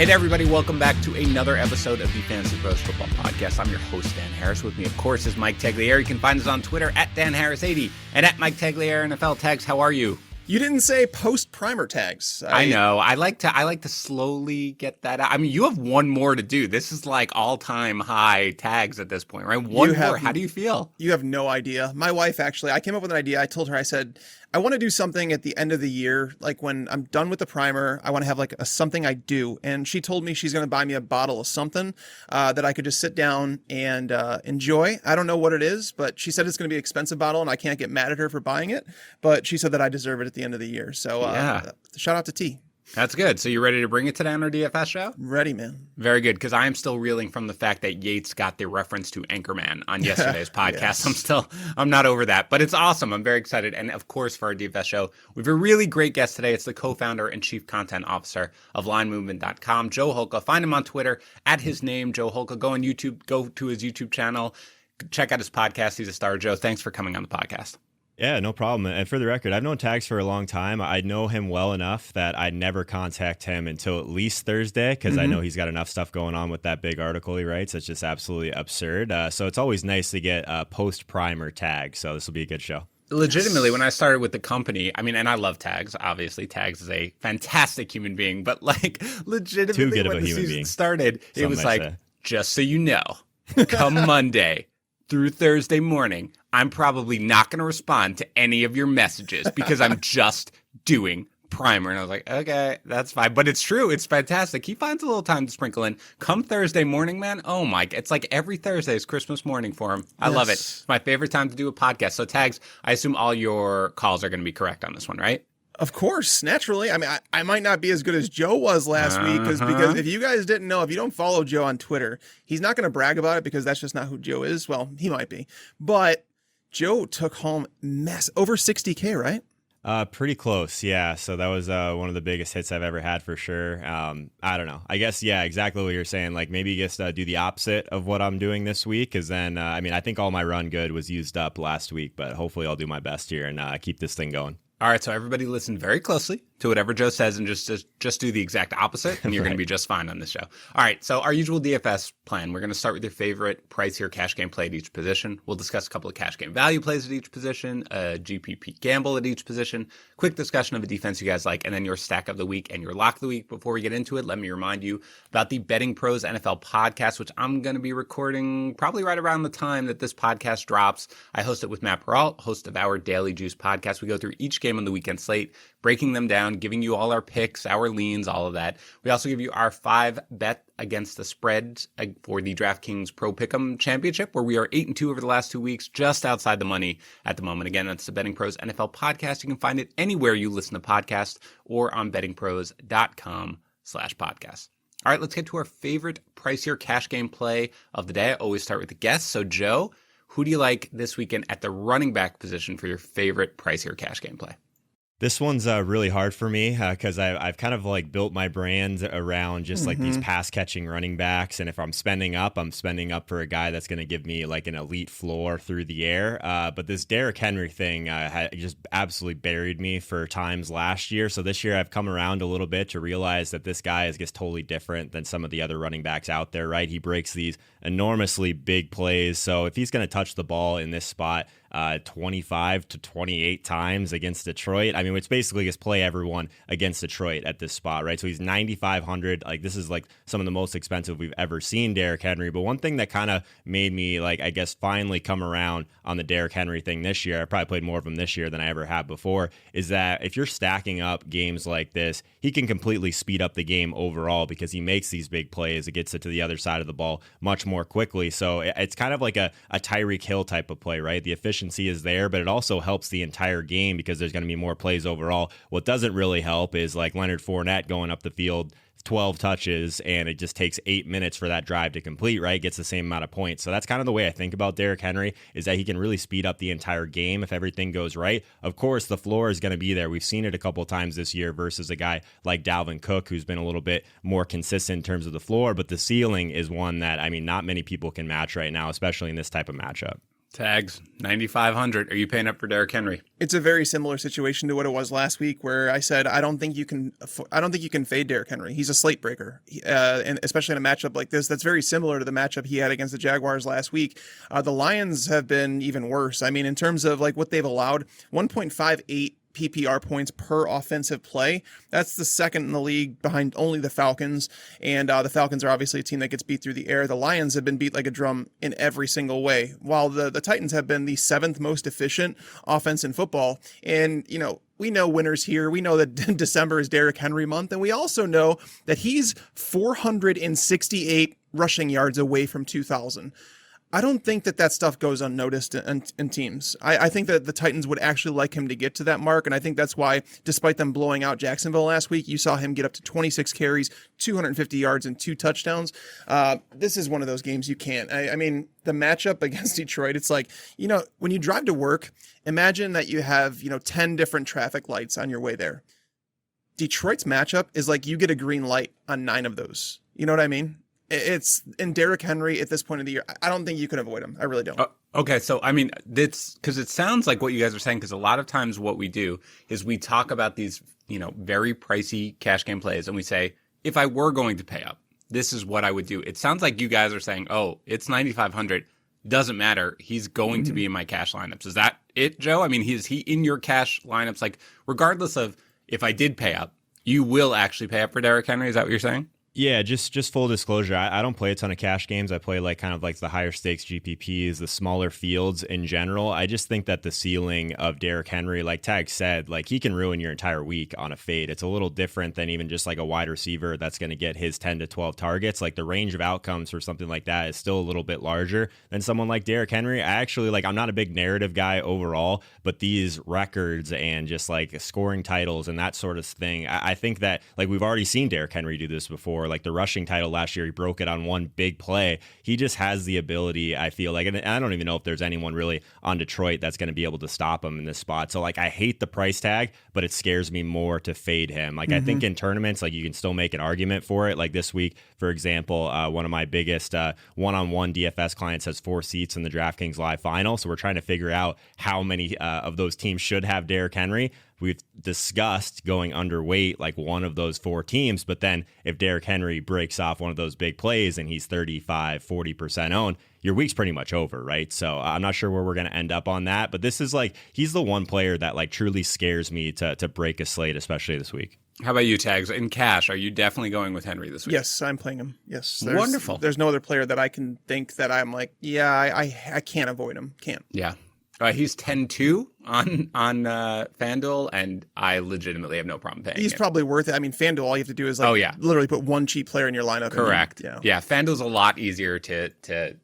Hey there, everybody. Welcome back to another episode of the FantasyPros Football Podcast. I'm your host, Dan Harris. With me, of course, is Mike Tagliere. You can find us on Twitter at DanHarris80 and at Mike Tagliere NFL. Tags, how are you? You didn't say post-primer tags. I know. I like to slowly get that out. I mean, you have one more to do. This is like all-time high tags at this point, right? One more. How do you feel? You have no idea. My wife, actually, I came up with an idea. I told her, I said, I want to do something at the end of the year. Like when I'm done with the primer, I want to have like something I do. And she told me she's going to buy me a bottle of something that I could just sit down and enjoy. I don't know what it is, but she said it's going to be an expensive bottle and I can't get mad at her for buying it. But she said that I deserve it at the end of the year. So shout out to T. That's good. So you ready to bring it today on our DFS show? Ready, man. Very good, because I am still reeling from the fact that Yates got the reference to Anchorman on yesterday's podcast. Yes. I'm not over that, but it's awesome. I'm very excited. And of course, for our DFS show, we have a really great guest today. It's the co-founder and chief content officer of linemovement.com, Joe Holka. Find him on Twitter at his name, Joe Holka. Go on YouTube, go to his YouTube channel, check out his podcast. He's a star. Joe, thanks for coming on the podcast. Yeah, no problem. And for the record, I've known Tags for a long time. I know him well enough that I'd never contact him until at least Thursday because I know he's got enough stuff going on with that big article he writes. It's just absolutely absurd. So it's always nice to get a post-primer tag. So this will be a good show. Legitimately, when I started with the company, I mean, and I love Tags, obviously. Tags is a fantastic human being. But like, legitimately, when the season started, it was like, just so you know, come Monday through Thursday morning, I'm probably not going to respond to any of your messages because I'm just doing primer. And I was like, okay, that's fine. But it's true. It's fantastic. He finds a little time to sprinkle in. Come Thursday morning, man. Oh my, it's like every Thursday is Christmas morning for him. I love it. It's my favorite time to do a podcast. So Tags, I assume all your calls are going to be correct on this one, right? Of course, naturally. I mean, I might not be as good as Joe was last week because if you guys didn't know, if you don't follow Joe on Twitter, he's not going to brag about it because that's just not who Joe is. Well, he might be. But Joe took home over 60K, right? Pretty close, yeah. So that was one of the biggest hits I've ever had for sure. I don't know. I guess, yeah, exactly what you're saying. Like maybe just do the opposite of what I'm doing this week because then, I mean, I think all my run good was used up last week, but hopefully I'll do my best here and keep this thing going. All right, so everybody listen very closely to whatever Joe says and just do the exact opposite, and you're going to be just fine on this show. All right, so our usual DFS plan. We're going to start with your favorite price or cash game play at each position. We'll discuss a couple of cash game value plays at each position, a GPP gamble at each position, quick discussion of a defense you guys like, and then your stack of the week and your lock of the week. Before we get into it, let me remind you about the Betting Pros NFL podcast, which I'm going to be recording probably right around the time that this podcast drops. I host it with Matt Peralt, host of our Daily Juice podcast. We go through each game on the weekend slate, breaking them down, giving you all our picks, our leans, all of that. We also give you our 5 bet against the spread for the DraftKings Pro Pick'em Championship, where we are 8-2 over the last 2 weeks, just outside the money at the moment. Again, that's the Betting Pros NFL podcast. You can find it anywhere you listen to podcasts or on bettingpros.com/podcast. All right, let's get to our favorite pricier cash game play of the day. I always start with the guests. So, Joe, who do you like this weekend at the running back position for your favorite pricier cash game play? This one's really hard for me because I've kind of like built my brand around just like these pass catching running backs. And if I'm spending up for a guy that's going to give me like an elite floor through the air. But this Derrick Henry thing just absolutely buried me for times last year. So this year I've come around a little bit to realize that this guy is just totally different than some of the other running backs out there, right? He breaks these enormously big plays. So if he's going to touch the ball in this spot 25 to 28 times against Detroit, I mean, it's basically just play everyone against Detroit at this spot, right? So he's 9,500. Like this is like some of the most expensive we've ever seen Derrick Henry. But one thing that kind of made me like, I guess, finally come around on the Derrick Henry thing this year, I probably played more of him this year than I ever have before, is that if you're stacking up games like this, he can completely speed up the game overall because he makes these big plays. It gets it to the other side of the ball much more quickly. So it's kind of like a Tyreek Hill type of play, right? The efficiency is there, but it also helps the entire game because there's going to be more plays overall. What doesn't really help is like Leonard Fournette going up the field 12 touches and it just takes 8 minutes for that drive to complete, right? Gets the same amount of points. So that's kind of the way I think about Derrick Henry, is that he can really speed up the entire game if everything goes right. Of course, the floor is going to be there. We've seen it a couple of times this year versus a guy like Dalvin Cook, who's been a little bit more consistent in terms of the floor, but the ceiling is one that, I mean, not many people can match right now, especially in this type of matchup. Tags 9,500. Are you paying up for Derrick Henry? It's a very similar situation to what it was last week, where I said I don't think you can fade Derrick Henry. He's a slate breaker, and especially in a matchup like this, that's very similar to the matchup he had against the Jaguars last week. The Lions have been even worse. I mean, in terms of like what they've allowed, 1.58 PPR points per offensive play. That's the second in the league behind only the Falcons. And the Falcons are obviously a team that gets beat through the air. The Lions have been beat like a drum in every single way, while the Titans have been the seventh most efficient offense in football. And, you know, we know winners here. We know that December is Derrick Henry month. And we also know that he's 468 rushing yards away from 2,000. I don't think that stuff goes unnoticed in teams. I think that the Titans would actually like him to get to that mark, and I think that's why, despite them blowing out Jacksonville last week, you saw him get up to 26 carries, 250 yards, and 2 touchdowns. This is one of those games you can't. I mean, the matchup against Detroit, it's like, you know, when you drive to work, imagine that you have, 10 different traffic lights on your way there. Detroit's matchup is like you get a green light on 9 of those. You know what I mean? It's in Derrick Henry at this point of the year. I don't think you can avoid him. I really don't. Okay. So, I mean, that's because it sounds like what you guys are saying, because a lot of times what we do is we talk about these, very pricey cash game plays. And we say, if I were going to pay up, this is what I would do. It sounds like you guys are saying, oh, it's 9,500. Doesn't matter. He's going to be in my cash lineups. Is that it, Joe? I mean, is he in your cash lineups? Like, regardless of if I did pay up, you will actually pay up for Derrick Henry. Is that what you're saying? Yeah, just full disclosure, I don't play a ton of cash games. I play like kind of like the higher stakes GPPs, the smaller fields in general. I just think that the ceiling of Derrick Henry, like Tag said, like he can ruin your entire week on a fade. It's a little different than even just like a wide receiver that's going to get his 10 to 12 targets. Like the range of outcomes for something like that is still a little bit larger than someone like Derrick Henry. I actually I'm not a big narrative guy overall, but these records and just like scoring titles and that sort of thing, I think that like we've already seen Derrick Henry do this before. Like the rushing title last year, he broke it on one big play. He just has the ability, I feel like, and I don't even know if there's anyone really on Detroit that's going to be able to stop him in this spot. So like I hate the price tag, but it scares me more to fade him. Like I think in tournaments, like you can still make an argument for it. Like this week, for example, one of my biggest one-on-one DFS clients has 4 seats in the DraftKings Live final. So we're trying to figure out how many of those teams should have Derrick Henry. We've discussed going underweight like one of those 4 teams, but then if Derrick Henry breaks off one of those big plays and he's 35-40% owned, your week's pretty much over, right? So I'm not sure where we're going to end up on that, but this is like, he's the one player that like truly scares me to break a slate, especially this week. How about you, Tags? In cash, are you definitely going with Henry this week? Yes, I'm playing him. Yes. Wonderful. There's no other player that I can think that I'm like, yeah, I can't avoid him. Can't. Yeah. He's 10-2 on FanDuel, and I legitimately have no problem paying. He's probably worth it. I mean, FanDuel, all you have to do is literally put one cheap player in your lineup. Correct. Yeah. FanDuel's a lot easier to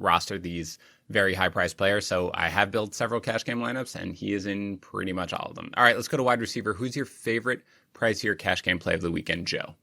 roster these very high-priced players. So I have built several cash game lineups, and he is in pretty much all of them. All right, let's go to wide receiver. Who's your favorite pricier cash game play of the weekend, Joe?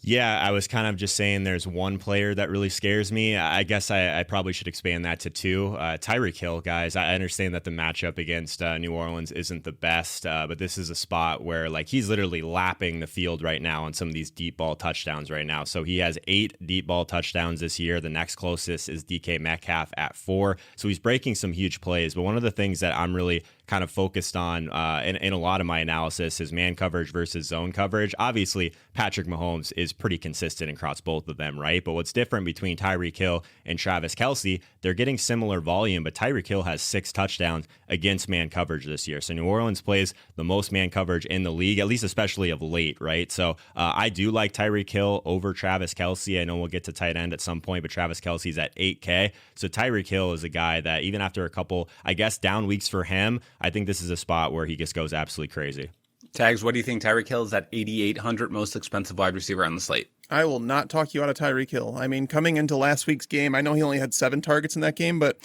Yeah, I was kind of just saying there's one player that really scares me. I guess I probably should expand that to 2. Tyreek Hill, guys. I understand that the matchup against New Orleans isn't the best, but this is a spot where like he's literally lapping the field right now on some of these deep ball touchdowns right now. So he has 8 deep ball touchdowns this year. The next closest is DK Metcalf at 4. So he's breaking some huge plays. But one of the things that I'm really kind of focused on in a lot of my analysis is man coverage versus zone coverage. Obviously, Patrick Mahomes is pretty consistent across both of them, right? But what's different between Tyreek Hill and Travis Kelce, they're getting similar volume, but Tyreek Hill has 6 touchdowns against man coverage this year. So New Orleans plays the most man coverage in the league, at least especially of late, right? So I do like Tyreek Hill over Travis Kelce. I know we'll get to tight end at some point, but Travis Kelce's at 8K. So Tyreek Hill is a guy that even after a couple, I guess, down weeks for him, I think this is a spot where he just goes absolutely crazy. Tags, what do you think? Tyreek Hill is that 8,800 most expensive wide receiver on the slate. I will not talk you out of Tyreek Hill. I mean, coming into last week's game, I know he only had 7 targets in that game, but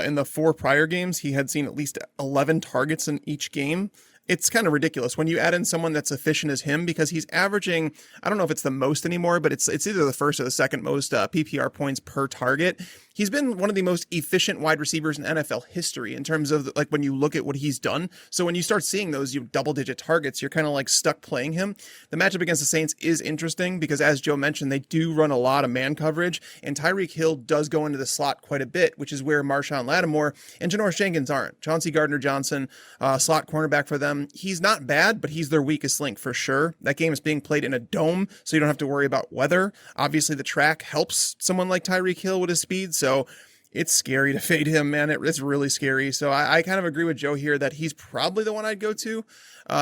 in the 4 prior games, he had seen at least 11 targets in each game. It's kind of ridiculous when you add in someone that's efficient as him, because he's averaging, I don't know if it's the most anymore, but it's either the first or the second most PPR points per target. he's been one of the most efficient wide receivers in NFL history in terms of like when you look at what he's done. So when you start seeing those double-digit targets, you're kind of like stuck playing him. The matchup against the Saints is interesting because, as Joe mentioned, they do run a lot of man coverage, and Tyreek Hill does go into the slot quite a bit, which is where Marshawn Lattimore and Janoris Jenkins aren't. Chauncey Gardner-Johnson, slot cornerback for them. He's not bad, but he's their weakest link for sure. That game is being played in a dome, so you don't have to worry about weather. Obviously, the track helps someone like Tyreek Hill with his speed, so it's scary to fade him, man. It's really scary. So I kind of agree with Joe here that he's probably the one I'd go to,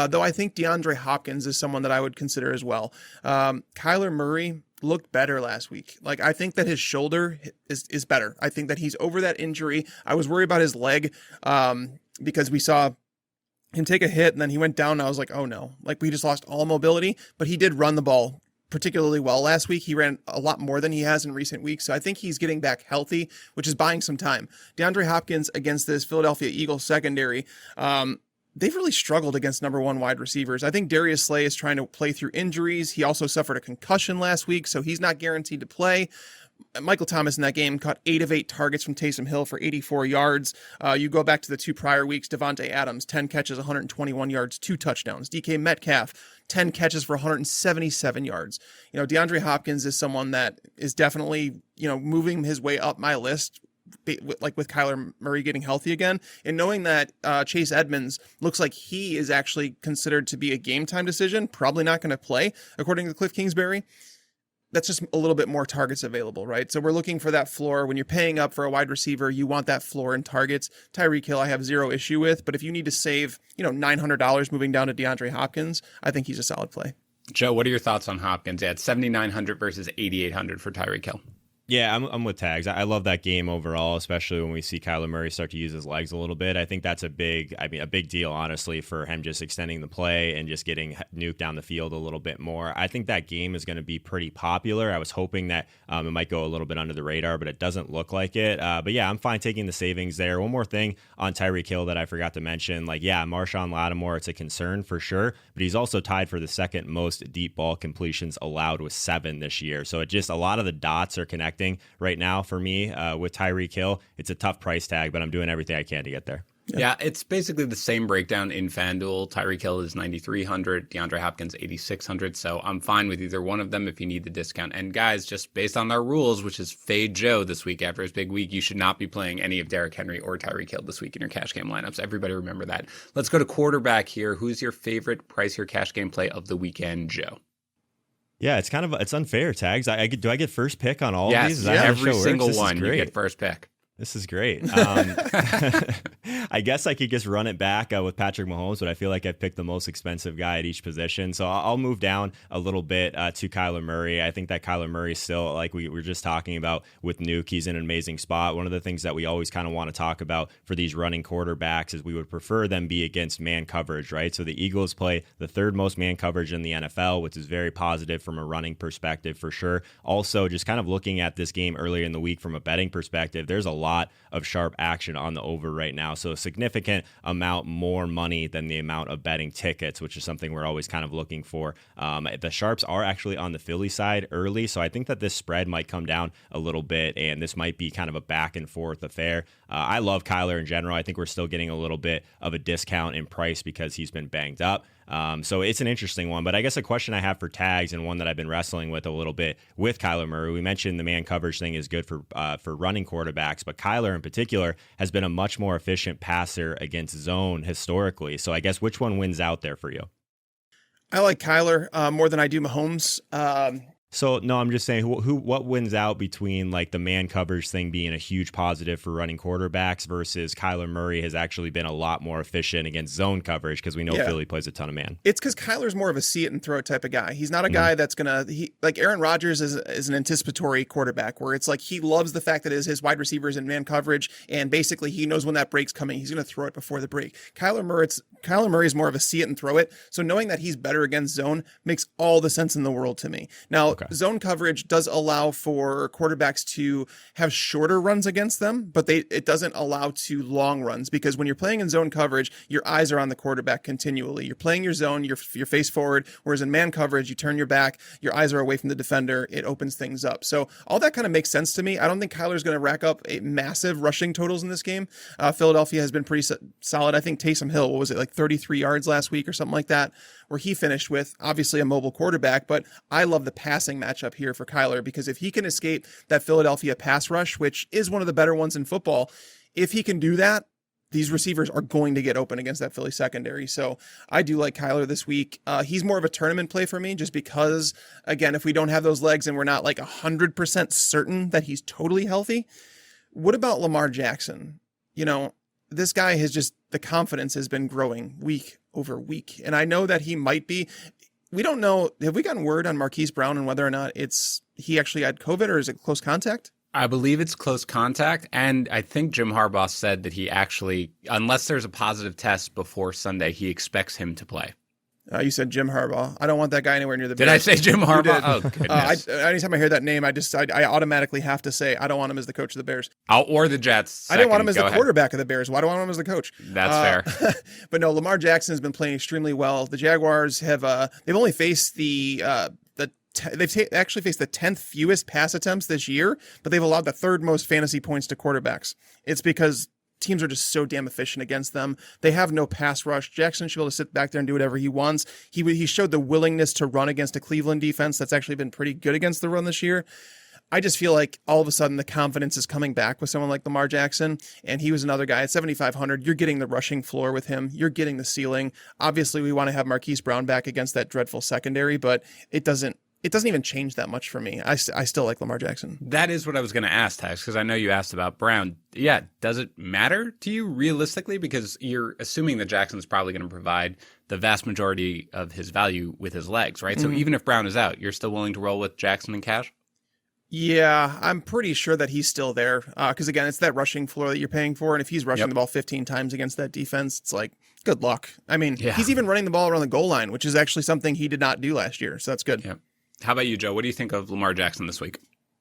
though I think DeAndre Hopkins is someone that I would consider as well. Kyler Murray looked better last week. Like, I think that his shoulder is better. I think that he's over that injury. I was worried about his leg because we saw him take a hit and then he went down and I was like, oh no, like we just lost all mobility, but he did run the ball particularly well last week. He ran a lot more than he has in recent weeks. So I think he's getting back healthy, which is buying some time. DeAndre Hopkins against this Philadelphia Eagles secondary, they've really struggled against number one wide receivers. I think Darius Slay is trying to play through injuries. He also suffered a concussion last week, so he's not guaranteed to play. Michael Thomas in that game caught 8 of 8 targets from Taysom Hill for 84 yards. You go back to the 2 prior weeks, Devontae Adams, 10 catches, 121 yards, 2 touchdowns. DK Metcalf, 10 catches for 177 yards. DeAndre Hopkins is someone that is definitely, moving his way up my list, like with Kyler Murray getting healthy again, and knowing that Chase Edmonds looks like he is actually considered to be a game time decision, probably not going to play, according to Cliff Kingsbury. That's just a little bit more targets available, right? So we're looking for that floor. When you're paying up for a wide receiver, you want that floor in targets. Tyreek Hill, I have zero issue with, but if you need to save, $900 moving down to DeAndre Hopkins, I think he's a solid play. Joe, what are your thoughts on Hopkins? Yeah, it's 7,900 versus 8,800 for Tyreek Hill. Yeah, I'm with Tags. I love that game overall, especially when we see Kyler Murray start to use his legs a little bit. I think that's a big deal, honestly, for him just extending the play and just getting nuked down the field a little bit more. I think that game is going to be pretty popular. I was hoping that it might go a little bit under the radar, but it doesn't look like it. But yeah, I'm fine taking the savings there. One more thing on Tyreek Hill that I forgot to mention, Marshawn Lattimore, it's a concern for sure, but he's also tied for the second most deep ball completions allowed with 7 this year. So it just, a lot of the dots are connecting right now for me with Tyreek Hill. It's a tough price tag, but I'm doing everything I can to get there. Yeah, it's basically the same breakdown in FanDuel. Tyreek Hill is 9,300, DeAndre Hopkins 8,600. So I'm fine with either one of them if you need the discount. And guys, just based on our rules, which is fade Joe this week after his big week, you should not be playing any of Derrick Henry or Tyreek Hill this week in your cash game lineups. Everybody remember that. Let's go to quarterback here. Who's your favorite price here cash game play of the weekend, Joe? Yeah, it's unfair, Tags. Do I get first pick on all of these? Is that every single one you get first pick. This is great. I guess I could just run it back with Patrick Mahomes, but I feel like I've picked the most expensive guy at each position. So I'll move down a little bit to Kyler Murray. I think that Kyler Murray still, like we were just talking about with Nuke, he's in an amazing spot. One of the things that we always kind of want to talk about for these running quarterbacks is we would prefer them be against man coverage, right? So the Eagles play the 3rd most man coverage in the NFL, which is very positive from a running perspective for sure. Also, just kind of looking at this game earlier in the week from a betting perspective, there's a lot of sharp action on the over right now. So a significant amount more money than the amount of betting tickets, which is something we're always kind of looking for. The sharps are actually on the Philly side early. So I think that this spread might come down a little bit and this might be kind of a back and forth affair. I love Kyler in general. I think we're still getting a little bit of a discount in price because he's been banged up. So it's an interesting one, but I guess a question I have for Tags and one that I've been wrestling with a little bit with Kyler Murray. We mentioned the man coverage thing is good for running quarterbacks, but Kyler in particular has been a much more efficient passer against zone historically. So I guess which one wins out there for you? I like Kyler more than I do Mahomes. So no, I'm just saying what wins out between like the man coverage thing being a huge positive for running quarterbacks versus Kyler Murray has actually been a lot more efficient against zone coverage because we know Philly plays a ton of man. It's because Kyler's more of a see it and throw it type of guy. He's not a guy that's like Aaron Rodgers is an anticipatory quarterback where it's like he loves the fact that his wide receivers in man coverage and basically he knows when that break's coming. He's going to throw it before the break. Kyler Murray is more of a see it and throw it. So knowing that he's better against zone makes all the sense in the world to me. Now, Okay. Zone coverage does allow for quarterbacks to have shorter runs against them, but it doesn't allow to long runs, because when you're playing in zone coverage, your eyes are on the quarterback continually. You're playing your zone, you're face forward, whereas in man coverage, you turn your back, your eyes are away from the defender. It opens things up. So all that kind of makes sense to me. I don't think Kyler's going to rack up a massive rushing totals in this game. Philadelphia has been pretty solid. I think Taysom Hill, what was it, like 33 yards last week or something like that, where he finished with obviously a mobile quarterback. But I love the passing matchup here for Kyler, because if he can escape that Philadelphia pass rush, which is one of the better ones in football, if he can do that, these receivers are going to get open against that Philly secondary. So I do like Kyler this week. He's more of a tournament play for me, just because, again, if we don't have those legs and we're not like 100% certain that he's totally healthy. What about Lamar Jackson? This guy the confidence has been growing week over week. And I know that he might be, we don't know, have we gotten word on Marquise Brown and whether or not he actually had COVID, or is it close contact? I believe it's close contact, and I think Jim Harbaugh said that he actually, unless there's a positive test before Sunday, he expects him to play. You said Jim Harbaugh. I don't want that guy anywhere near the Bears. Did I say Jim Harbaugh? Oh, goodness. Anytime I hear that name, I automatically have to say I don't want him as the coach of the Bears. Or the Jets. I didn't want him as the quarterback of the Bears. Why do I want him as the coach? That's fair. But no, Lamar Jackson has been playing extremely well. The Jaguars have they've only faced they've actually faced the 10th fewest pass attempts this year, but they've allowed the third most fantasy points to quarterbacks. It's because teams are just so damn efficient against them. They have no pass rush. Jackson should be able to sit back there and do whatever he wants. He showed the willingness to run against a Cleveland defense that's actually been pretty good against the run this year. I just feel like all of a sudden the confidence is coming back with someone like Lamar Jackson, and he was another guy at 7,500. You're getting the rushing floor with him. You're getting the ceiling. Obviously, we want to have Marquise Brown back against that dreadful secondary, but it doesn't even change that much for me. I still like Lamar Jackson. That is what I was going to ask, Tex, because I know you asked about Brown. Yeah, does it matter to you realistically? Because you're assuming that Jackson's probably going to provide the vast majority of his value with his legs, right? So even if Brown is out, you're still willing to roll with Jackson and cash? Yeah, I'm pretty sure that he's still there. Because again, it's that rushing floor that you're paying for. And if he's rushing the ball 15 times against that defense, it's like, good luck. I mean, he's even running the ball around the goal line, which is actually something he did not do last year. So that's good. Yep. How about you, Joe? What do you think of Lamar Jackson this week?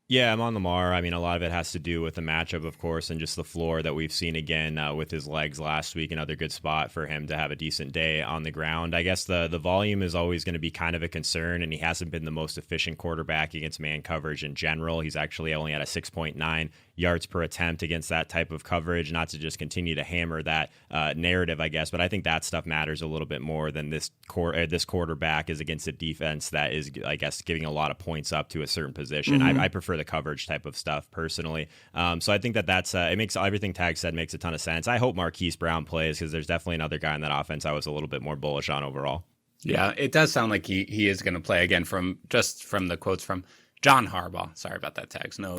Yeah, I'm on Lamar. I mean, a lot of it has to do with the matchup, of course, and just the floor that we've seen again with his legs last week. Another good spot for him to have a decent day on the ground. I guess the volume is always going to be kind of a concern, and he hasn't been the most efficient quarterback against man coverage in general. He's actually only at a 6.9 yards per attempt against that type of coverage, not to just continue to hammer that narrative, I guess. But I think that stuff matters a little bit more than this quarterback is against a defense that is, I guess, giving a lot of points up to a certain position. I prefer the coverage type of stuff personally. So I think that's it makes everything Tag said makes a ton of sense. I hope Marquise Brown plays, because there's definitely another guy in that offense I was a little bit more bullish on overall. Yeah, it does sound like he is going to play again from the quotes from John Harbaugh. Sorry about that, Tags. No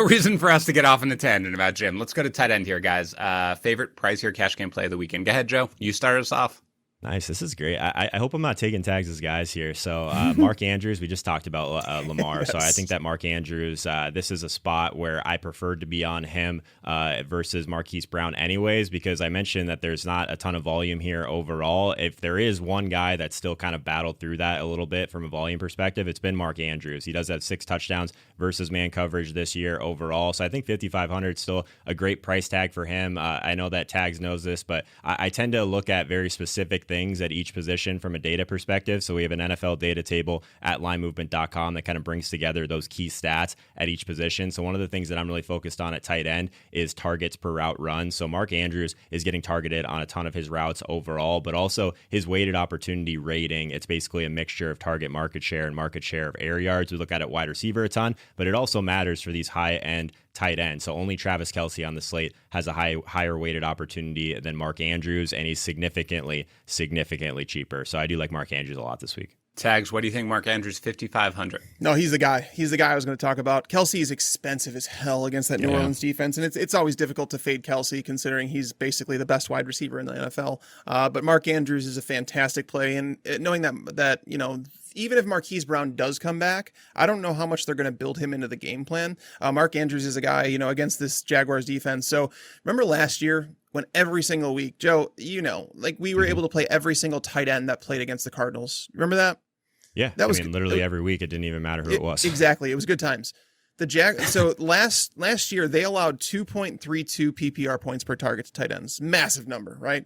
reason for us to get off in the tangent about Jim. Let's go to tight end here, guys. Favorite price here cash game play of the weekend. Go ahead, Joe. You start us off. Nice. This is great. I hope I'm not taking Tags as guys here. So Mark Andrews, we just talked about Lamar. Yes. So I think that Mark Andrews, this is a spot where I preferred to be on him versus Marquise Brown anyways, because I mentioned that there's not a ton of volume here overall. If there is one guy that's still kind of battled through that a little bit from a volume perspective, it's been Mark Andrews. He does have 6 touchdowns versus man coverage this year overall. So I think 5,500 is still a great price tag for him. I know that Tags knows this, but I tend to look at very specific things at each position from a data perspective. So we have an NFL data table at linemovement.com that kind of brings together those key stats at each position. So one of the things that I'm really focused on at tight end is targets per route run. So Mark Andrews is getting targeted on a ton of his routes overall, but also his weighted opportunity rating. It's basically a mixture of target market share and market share of air yards. We look at it wide receiver a ton, but it also matters for these high end tight end. So only Travis Kelce on the slate has a higher weighted opportunity than Mark Andrews, and he's significantly cheaper. So I do like Mark Andrews a lot this week. Tags, what do you think Mark Andrews 5,500? No, he's the guy. He's the guy I was going to talk about. Kelce is expensive as hell against that New Orleans defense, and it's always difficult to fade Kelce considering he's basically the best wide receiver in the NFL. But Mark Andrews is a fantastic play, and knowing that even if Marquise Brown does come back, I don't know how much they're going to build him into the game plan. Mark Andrews is a guy, against this Jaguars defense. So remember last year when every single week, Joe, we were able to play every single tight end that played against the Cardinals. Remember that? Yeah, That was literally every week. It didn't even matter who it was. Exactly. It was good times. So last year they allowed 2.32 PPR points per target to tight ends. Massive number, right?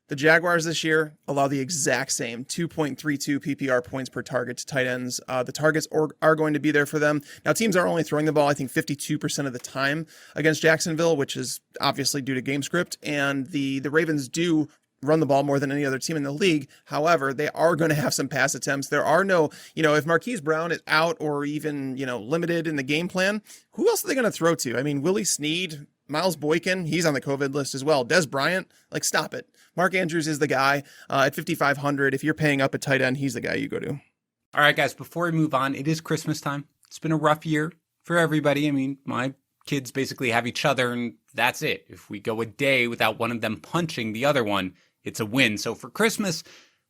The Jaguars this year allow the exact same 2.32 PPR points per target to tight ends. The targets are going to be there for them. Now, teams are only throwing the ball, I think, 52% of the time against Jacksonville, which is obviously due to game script. And the Ravens do run the ball more than any other team in the league. However, they are going to have some pass attempts. There are no, if Marquise Brown is out or even, limited in the game plan, who else are they going to throw to? I mean, Willie Snead, Miles Boykin, he's on the COVID list as well. Des Bryant, stop it. Mark Andrews is the guy at 5,500. If you're paying up at tight end, he's the guy you go to. All right, guys, before we move on, it is Christmas time. It's been a rough year for everybody. I mean, my kids basically have each other, and that's it. If we go a day without one of them punching the other one, it's a win. So for Christmas,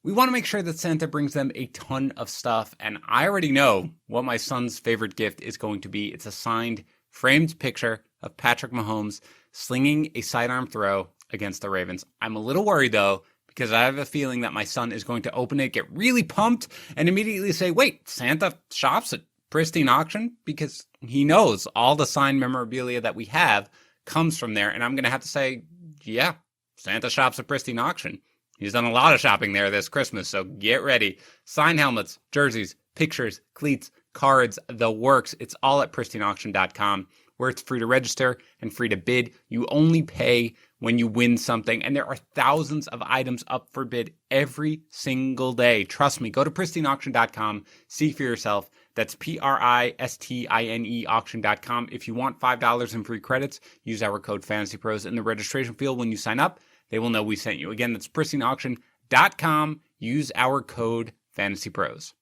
we want to make sure that Santa brings them a ton of stuff. And I already know what my son's favorite gift is going to be. It's a signed, framed picture of Patrick Mahomes slinging a sidearm throw against the Ravens. I'm a little worried, though, because I have a feeling that my son is going to open it, get really pumped, and immediately say, wait, Santa shops at Pristine Auction? Because he knows all the signed memorabilia that we have comes from there. And I'm going to have to say, yeah, Santa shops at Pristine Auction. He's done a lot of shopping there this Christmas, so get ready. Signed helmets, jerseys, pictures, cleats, cards, the works. It's all at pristineauction.com, where it's free to register and free to bid. You only pay when you win something, and there are thousands of items up for bid every single day. Trust me, go to pristineauction.com, see for yourself. That's PRISTINE auction.com. If you want $5 in free credits, use our code FantasyPros in the registration field when you sign up. They will know we sent you. Again, that's pristineauction.com. Use our code FantasyPros.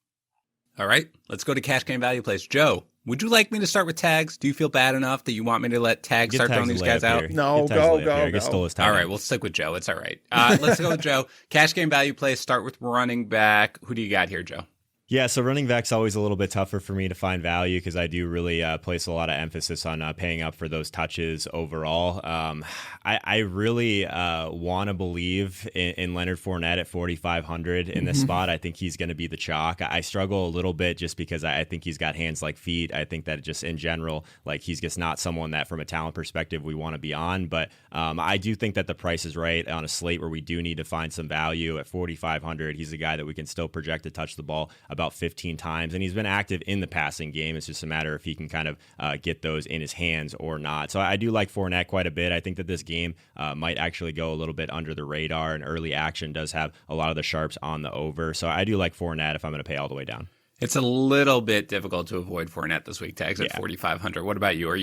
All right, let's go to cash game value plays. Joe, would you like me to start with tags? Do you feel bad enough that you want me to let tags start throwing these guys out? No, go. All right, we'll stick with Joe. It's all right. Let's go with Joe. Cash game value plays. Start with running back. Who do you got here, Joe? Yeah, so running back's always a little bit tougher for me to find value because I do really place a lot of emphasis on paying up for those touches overall. I really want to believe in Leonard Fournette at 4,500 in this spot. I think he's going to be the chalk. I struggle a little bit just because I think he's got hands like feet. I think that just in general, he's just not someone that from a talent perspective we want to be on. But I do think that the price is right on a slate where we do need to find some value at 4,500. He's a guy that we can still project to touch the ball about 15 times, and he's been active in the passing game. It's just a matter if he can kind of get those in his hands or not. So I do like Fournette quite a bit. I think that this game might actually go a little bit under the radar, and early action does have a lot of the sharps on the over. So I do like Fournette if I'm going to pay all the way down. It's a little bit difficult to avoid Fournette this week. Tags at 4,500. What about you? Are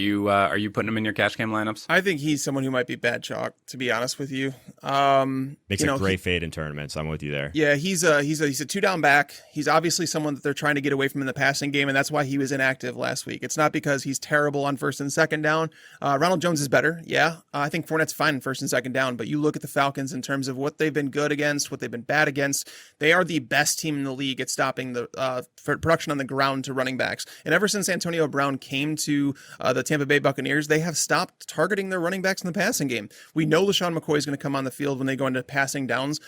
you putting him in your cash game lineups? I think he's someone who might be bad chalk, to be honest with you. Makes a great fade in tournaments. I'm with you there. Yeah, he's a two down back. He's obviously someone that they're trying to get away from in the passing game, and that's why he was inactive last week. It's not because he's terrible on first and second down. Ronald Jones is better. Yeah, I think Fournette's fine in first and second down, but you look at the Falcons in terms of what they've been good against, what they've been bad against. They are the best team in the league at stopping the production on the ground to running backs. And ever since Antonio Brown came to the Tampa Bay Buccaneers, they have stopped targeting their running backs in the passing game. We know LaShawn McCoy is going to come on the field when they go into passing downs.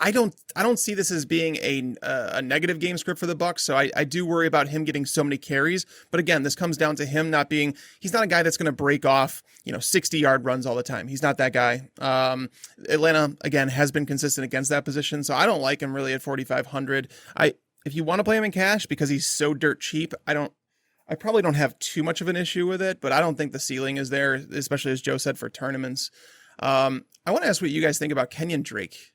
I don't see this as being a negative game script for the Bucs, so I do worry about him getting so many carries. But again, this comes down to him he's not a guy that's going to break off 60-yard runs all the time. He's not that guy. Atlanta again has been consistent against that position, so I don't like him really at 4,500. If you want to play him in cash because he's so dirt cheap, I probably don't have too much of an issue with it, but I don't think the ceiling is there, especially as Joe said, for tournaments. I want to ask what you guys think about Kenyan Drake.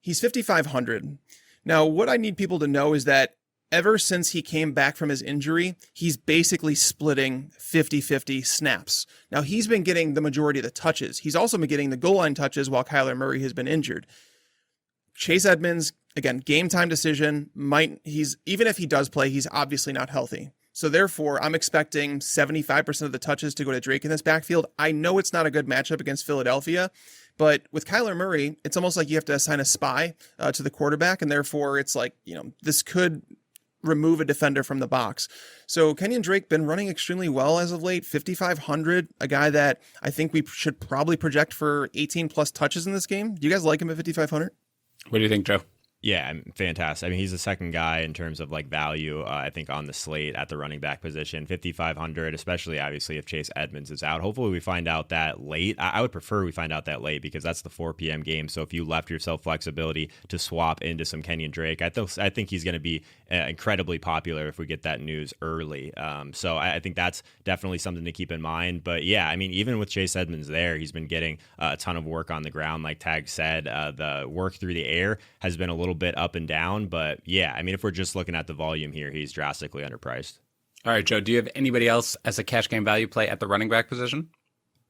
He's 5,500. Now, what I need people to know is that ever since he came back from his injury, he's basically splitting 50-50 snaps. Now, he's been getting the majority of the touches. He's also been getting the goal line touches while Kyler Murray has been injured. Chase Edmonds, again, game time decision, even if he does play, he's obviously not healthy. So therefore, I'm expecting 75% of the touches to go to Drake in this backfield. I know it's not a good matchup against Philadelphia, but with Kyler Murray, it's almost like you have to assign a spy to the quarterback, and therefore it's like, this could remove a defender from the box. So Kenyan Drake been running extremely well as of late, 5,500, a guy that I think we should probably project for 18 plus touches in this game. Do you guys like him at 5,500? What do you think, Joe? Yeah, fantastic. I mean, he's the second guy in terms of like value, I think, on the slate at the running back position, 5,500, especially obviously if Chase Edmonds is out. Hopefully we find out that late. I would prefer we find out that late because that's the 4 p.m. game. So if you left yourself flexibility to swap into some Kenyan Drake, I think he's going to be incredibly popular if we get that news early. So I think that's definitely something to keep in mind. But yeah, I mean, even with Chase Edmonds there, he's been getting a ton of work on the ground. Like Tag said, the work through the air has been a little bit up and down, but yeah, I mean, if we're just looking at the volume here, he's drastically underpriced. All right, Joe, do you have anybody else as a cash game value play at the running back position?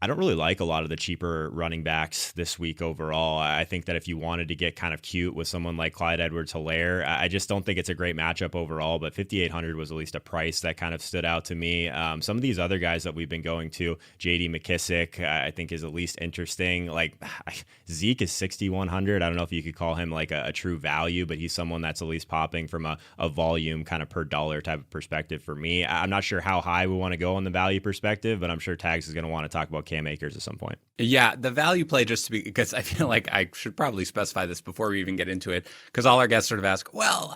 I don't really like a lot of the cheaper running backs this week overall. I think that if you wanted to get kind of cute with someone like Clyde Edwards-Helaire, I just don't think it's a great matchup overall, but 5,800 was at least a price that kind of stood out to me. Some of these other guys that we've been going to, J.D. McKissick, I think is at least interesting. Like Zeke is 6,100. I don't know if you could call him like a true value, but he's someone that's at least popping from a volume kind of per dollar type of perspective for me. I'm not sure how high we want to go on the value perspective, but I'm sure Tags is going to want to talk about Cam Akers at some point. Yeah, the value play, just to be, because I feel like I should probably specify this before we even get into it, because all our guests sort of ask, well,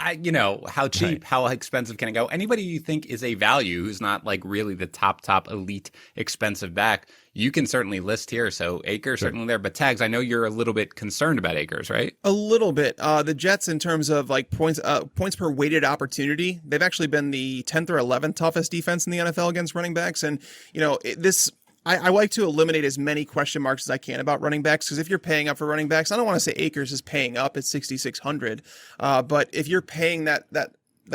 how cheap, right, how expensive can it go? Anybody you think is a value who's not like really the top elite expensive back, you can certainly list here. So Akers, certainly there, but Tags, I know you're a little bit concerned about Akers, right? A little bit. The Jets, in terms of like points per weighted opportunity, they've actually been the 10th or 11th toughest defense in the NFL against running backs, and I like to eliminate as many question marks as I can about running backs, because if you're paying up for running backs, I don't want to say Akers is paying up at 6,600, but if you're paying that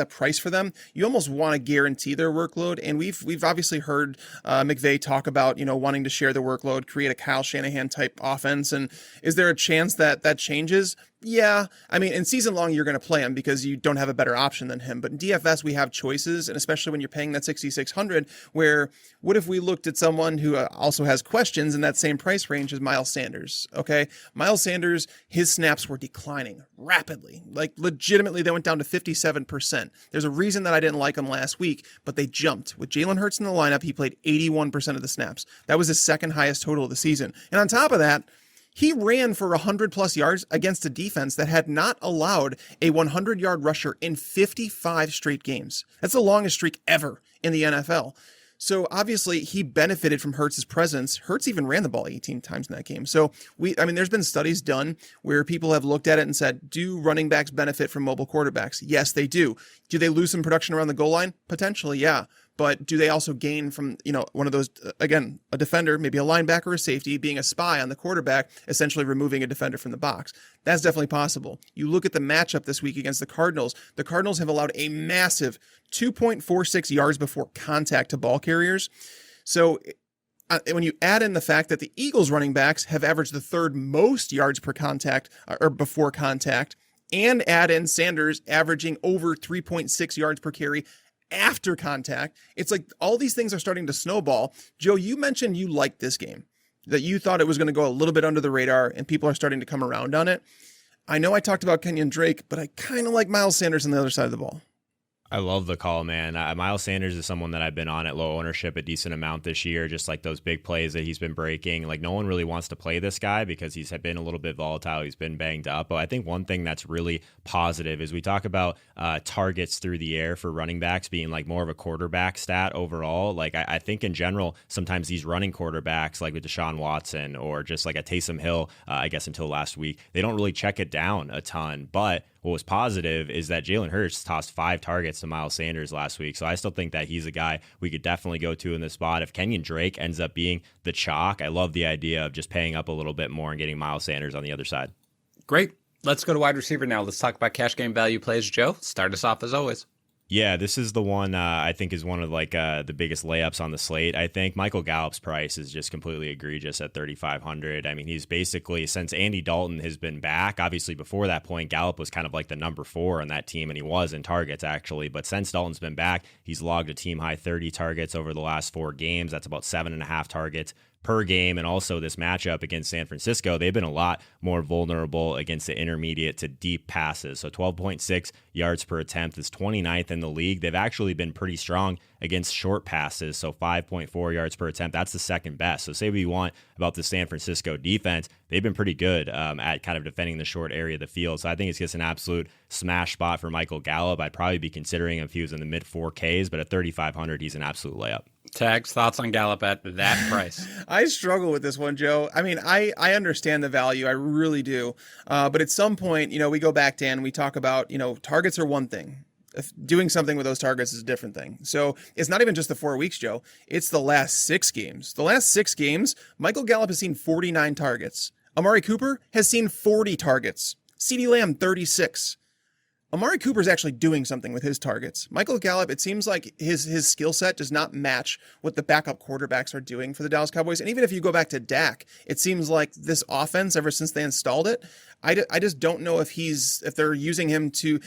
price for them, you almost want to guarantee their workload. And we've obviously heard McVay talk about wanting to share the workload, create a Kyle Shanahan type offense. And is there a chance that changes? Yeah, I mean, in season long, you're going to play him because you don't have a better option than him. But in DFS, we have choices, and especially when you're paying that 6,600, where what if we looked at someone who also has questions in that same price range as Miles Sanders? Okay, Miles Sanders, his snaps were declining rapidly. Like legitimately, they went down to 57%. There's a reason that I didn't like him last week, but they jumped. With Jalen Hurts in the lineup, he played 81% of the snaps. That was his second highest total of the season. And on top of that, he ran for 100 plus yards against a defense that had not allowed a 100-yard rusher in 55 straight games. That's the longest streak ever in the NFL. So obviously he benefited from Hurts' presence. Hurts even ran the ball 18 times in that game. So there's been studies done where people have looked at it and said, do running backs benefit from mobile quarterbacks? Yes, they do. Do they lose some production around the goal line? Potentially, yeah. But do they also gain from, one of those, again, a defender, maybe a linebacker or a safety, being a spy on the quarterback, essentially removing a defender from the box? That's definitely possible. You look at the matchup this week against the Cardinals. The Cardinals have allowed a massive 2.46 yards before contact to ball carriers. So when you add in the fact that the Eagles running backs have averaged the third most yards per contact or before contact, and add in Sanders averaging over 3.6 yards per carry after contact, it's like all these things are starting to snowball. Joe, you mentioned you liked this game, that you thought it was going to go a little bit under the radar and people are starting to come around on it. I know I talked about Kenyan Drake, but I kind of like Miles Sanders on the other side of the ball. I love the call, man. Miles Sanders is someone that I've been on at low ownership a decent amount this year, just like those big plays that he's been breaking. Like no one really wants to play this guy because he's been a little bit volatile. He's been banged up. But I think one thing that's really positive is we talk about targets through the air for running backs being like more of a quarterback stat overall. Like I think in general, sometimes these running quarterbacks like with Deshaun Watson or just like a Taysom Hill, I guess until last week, they don't really check it down a ton. But what was positive is that Jalen Hurts tossed 5 targets to Miles Sanders last week. So I still think that he's a guy we could definitely go to in this spot. If Kenyan Drake ends up being the chalk, I love the idea of just paying up a little bit more and getting Miles Sanders on the other side. Great. Let's go to wide receiver now. Let's talk about cash game value plays. Joe, start us off as always. Yeah, this is the one I think is one of like the biggest layups on the slate. I think Michael Gallup's price is just completely egregious at 3,500. I mean, he's basically, since Andy Dalton has been back, obviously before that point, Gallup was kind of like the number 4 on that team, and he was in targets actually. But since Dalton's been back, he's logged a team high 30 targets over the last 4 games. That's about 7.5 targets per game, and also this matchup against San Francisco, they've been a lot more vulnerable against the intermediate to deep passes. So 12.6 yards per attempt is 29th in the league. They've actually been pretty strong against short passes, so 5.4 yards per attempt. That's the second best. So say what you want about the San Francisco defense, they've been pretty good at kind of defending the short area of the field. So I think it's just an absolute smash spot for Michael Gallup. I'd probably be considering him if he was in the mid 4Ks, but at 3,500, he's an absolute layup. Tags, thoughts on Gallup at that price? I struggle with this one, Joe. I mean, I understand the value. I really do. But at some point, we go back, Dan, we talk about, targets are one thing. If doing something with those targets is a different thing. So it's not even just the 4 weeks, Joe. It's the last 6 games. The last 6 games, Michael Gallup has seen 49 targets. Amari Cooper has seen 40 targets. CeeDee Lamb, 36. Amari Cooper's actually doing something with his targets. Michael Gallup, it seems like his skill set does not match what the backup quarterbacks are doing for the Dallas Cowboys. And even if you go back to Dak, it seems like this offense, ever since they installed it, I just don't know if they're using him to...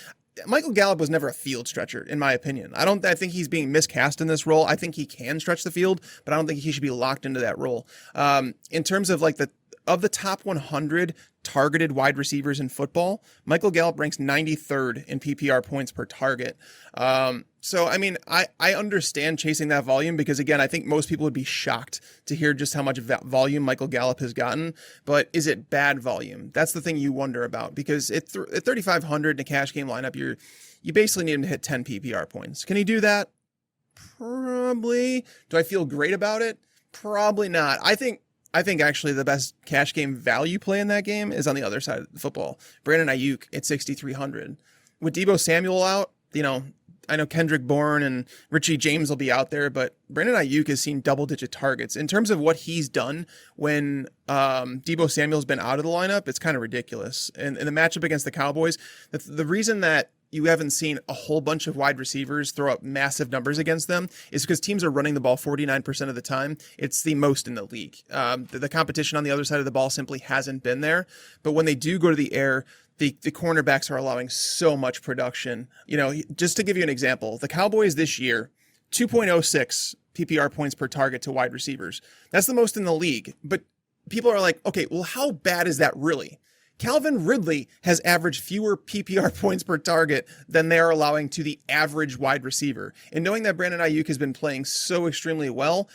Michael Gallup was never a field stretcher, in my opinion. I think he's being miscast in this role. I think he can stretch the field, but I don't think he should be locked into that role. In terms of of the top 100 targeted wide receivers in football, Michael Gallup ranks 93rd in PPR points per target. So, I mean, I understand chasing that volume because, again, I think most people would be shocked to hear just how much volume Michael Gallup has gotten. But is it bad volume? That's the thing you wonder about, because at 3,500 in a cash game lineup, you basically need him to hit 10 PPR points. Can he do that? Probably. Do I feel great about it? Probably not. I think actually the best cash game value play in that game is on the other side of the football. Brandon Aiyuk at 6,300. With Deebo Samuel out, I know Kendrick Bourne and Richie James will be out there, but Brandon Aiyuk has seen double-digit targets. In terms of what he's done when Deebo Samuel's been out of the lineup, it's kind of ridiculous. And in the matchup against the Cowboys, the reason that you haven't seen a whole bunch of wide receivers throw up massive numbers against them is because teams are running the ball 49% of the time. It's the most in the league. The competition on the other side of the ball simply hasn't been there. But when they do go to the air, the cornerbacks are allowing so much production. Just to give you an example, the Cowboys this year, 2.06 PPR points per target to wide receivers. That's the most in the league. But people are like, okay, well, how bad is that really? Calvin Ridley has averaged fewer PPR points per target than they are allowing to the average wide receiver. And knowing that Brandon Aiyuk has been playing so extremely well,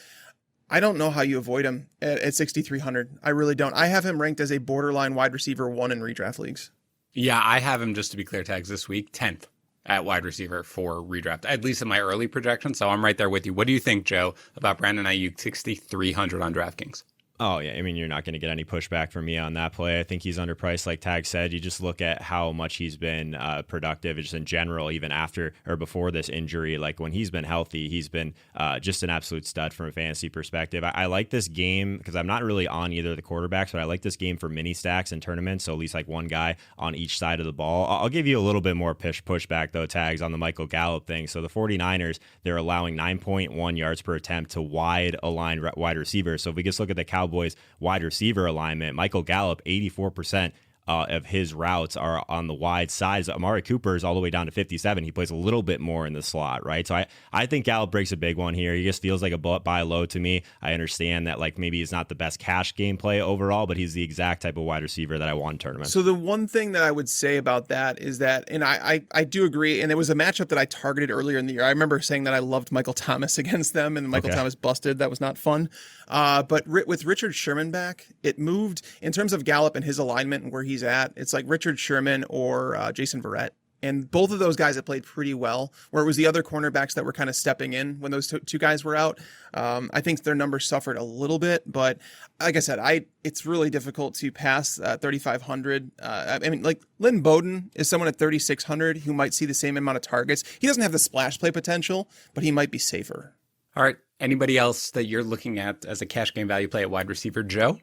I don't know how you avoid him at 6,300. I really don't. I have him ranked as a borderline wide receiver 1 in redraft leagues. Yeah, I have him, just to be clear, Tags, this week, 10th at wide receiver for redraft, at least in my early projection. So I'm right there with you. What do you think, Joe, about Brandon Aiyuk, 6,300 on DraftKings? Oh, yeah. I mean, you're not going to get any pushback from me on that play. I think he's underpriced, like Tag said. You just look at how much he's been productive just in general, even after or before this injury. Like when he's been healthy, he's been just an absolute stud from a fantasy perspective. I like this game because I'm not really on either of the quarterbacks, but I like this game for mini stacks and tournaments. So at least like one guy on each side of the ball. I'll give you a little bit more pushback, though, Tags, on the Michael Gallup thing. So the 49ers, they're allowing 9.1 yards per attempt to wide aligned wide receivers. So if we just look at the Cowboys wide receiver alignment, Michael Gallup, 84% of his routes are on the wide sides. Amari Cooper is all the way down to 57. He plays a little bit more in the slot, right? So I think Gallup breaks a big one here. He just feels like a buy low to me. I understand that like maybe he's not the best cash game play overall, but he's the exact type of wide receiver that I want in tournaments. So the one thing that I would say about that is that, and I do agree, and it was a matchup that I targeted earlier in the year. I remember saying that I loved Michael Thomas against them, and Michael Thomas busted. That was not fun. But with Richard Sherman back, it moved in terms of Gallup and his alignment and where he's at. It's like Richard Sherman or Jason Verrett. And both of those guys have played pretty well, where it was the other cornerbacks that were kind of stepping in when those two guys were out. I think their numbers suffered a little bit, but like I said, it's really difficult to pass 3,500. I mean, like Lynn Bowden is someone at 3,600 who might see the same amount of targets. He doesn't have the splash play potential, but he might be safer. All right. Anybody else that you're looking at as a cash game value play at wide receiver, Joe?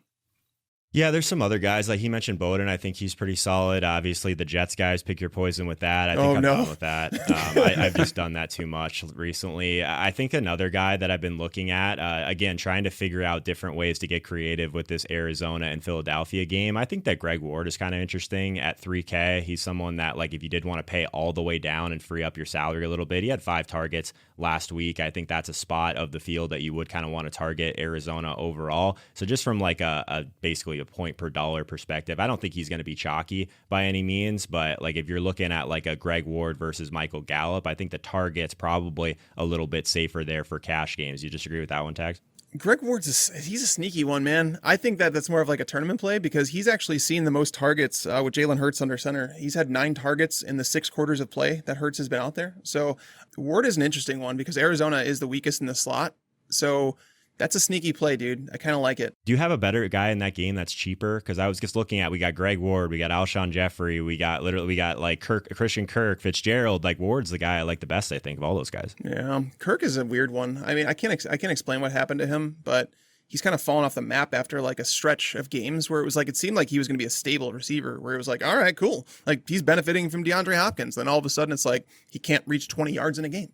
Yeah, there's some other guys like he mentioned. Bowden, I think he's pretty solid. Obviously, the Jets guys, pick your poison with that. I think I'm done with that. I've just done that too much recently. I think another guy that I've been looking at, again, trying to figure out different ways to get creative with this Arizona and Philadelphia game. I think that Greg Ward is kind of interesting at $3K. He's someone that, like, if you did want to pay all the way down and free up your salary a little bit, he had 5 targets last week. I think that's a spot of the field that you would kind of want to target Arizona overall. So just from like a basically a point per dollar perspective, I don't think he's going to be chalky by any means, but like if you're looking at like a Greg Ward versus Michael Gallup, I think the target's probably a little bit safer there for cash games. You disagree with that one, Tags? Greg Ward's he's a sneaky one, man. I think that's more of like a tournament play because he's actually seen the most targets with Jalen Hurts under center. He's had 9 targets in the 6 quarters of play that Hurts has been out there. So Ward is an interesting one because Arizona is the weakest in the slot. So that's a sneaky play, dude. I kind of like it. Do you have a better guy in that game that's cheaper? Because I was just looking at, we got Greg Ward, we got Alshon Jeffrey, we got like Christian Kirk, Fitzgerald. Like Ward's the guy I like the best, I think, of all those guys. Yeah, Kirk is a weird one. I mean, I can't explain what happened to him, but he's kind of fallen off the map after like a stretch of games where it was like it seemed like he was going to be a stable receiver. Where it was like, all right, cool, like he's benefiting from DeAndre Hopkins. Then all of a sudden, it's like he can't reach 20 yards in a game.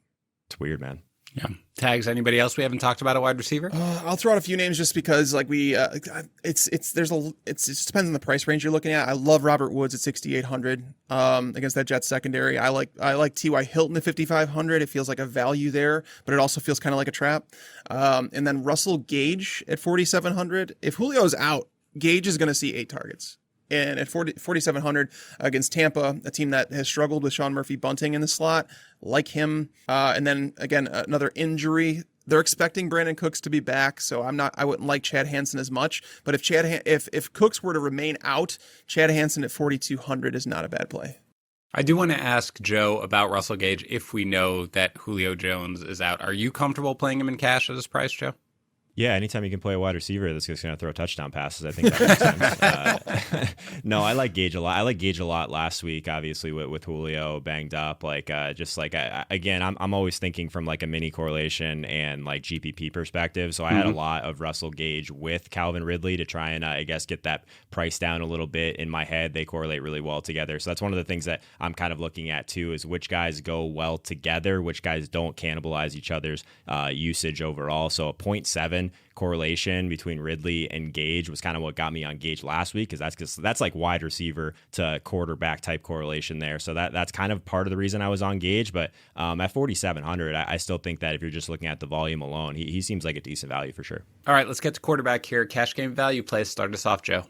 It's weird, man. Yeah. Tags, anybody else we haven't talked about a wide receiver? I'll throw out a few names just because like it depends on the price range you're looking at. I love Robert Woods at 6,800 against that Jets secondary. I like T.Y. Hilton at 5,500. It feels like a value there, but it also feels kind of like a trap. And then Russell Gage at 4,700. If Julio's out, Gage is going to see 8 targets. And at 4,700 against Tampa, a team that has struggled with Sean Murphy Bunting in the slot, like him. And then again, another injury. They're expecting Brandon Cooks to be back, so I wouldn't like Chad Hansen as much. But if Cooks were to remain out, Chad Hansen at 4,200 is not a bad play. I do want to ask Joe about Russell Gage if we know that Julio Jones is out. Are you comfortable playing him in cash at this price, Joe? Yeah, anytime you can play a wide receiver that's just going to throw touchdown passes, I think that makes sense. No, I like Gage a lot. I like Gage a lot last week, obviously, with Julio banged up. Again, I'm always thinking from like a mini correlation and like GPP perspective. So I had a lot of Russell Gage with Calvin Ridley to try and, I guess, get that price down a little bit in my head. They correlate really well together. So that's one of the things that I'm kind of looking at, too, is which guys go well together, which guys don't cannibalize each other's usage overall. So a 0.7 correlation between Ridley and Gage was kind of what got me on Gage last week, because that's like wide receiver to quarterback type correlation there. So that's kind of part of the reason I was on Gage. But at 4,700, I still think that if you're just looking at the volume alone, he seems like a decent value for sure. All right, let's get to quarterback here. Cash game value plays. Start us off, Joe.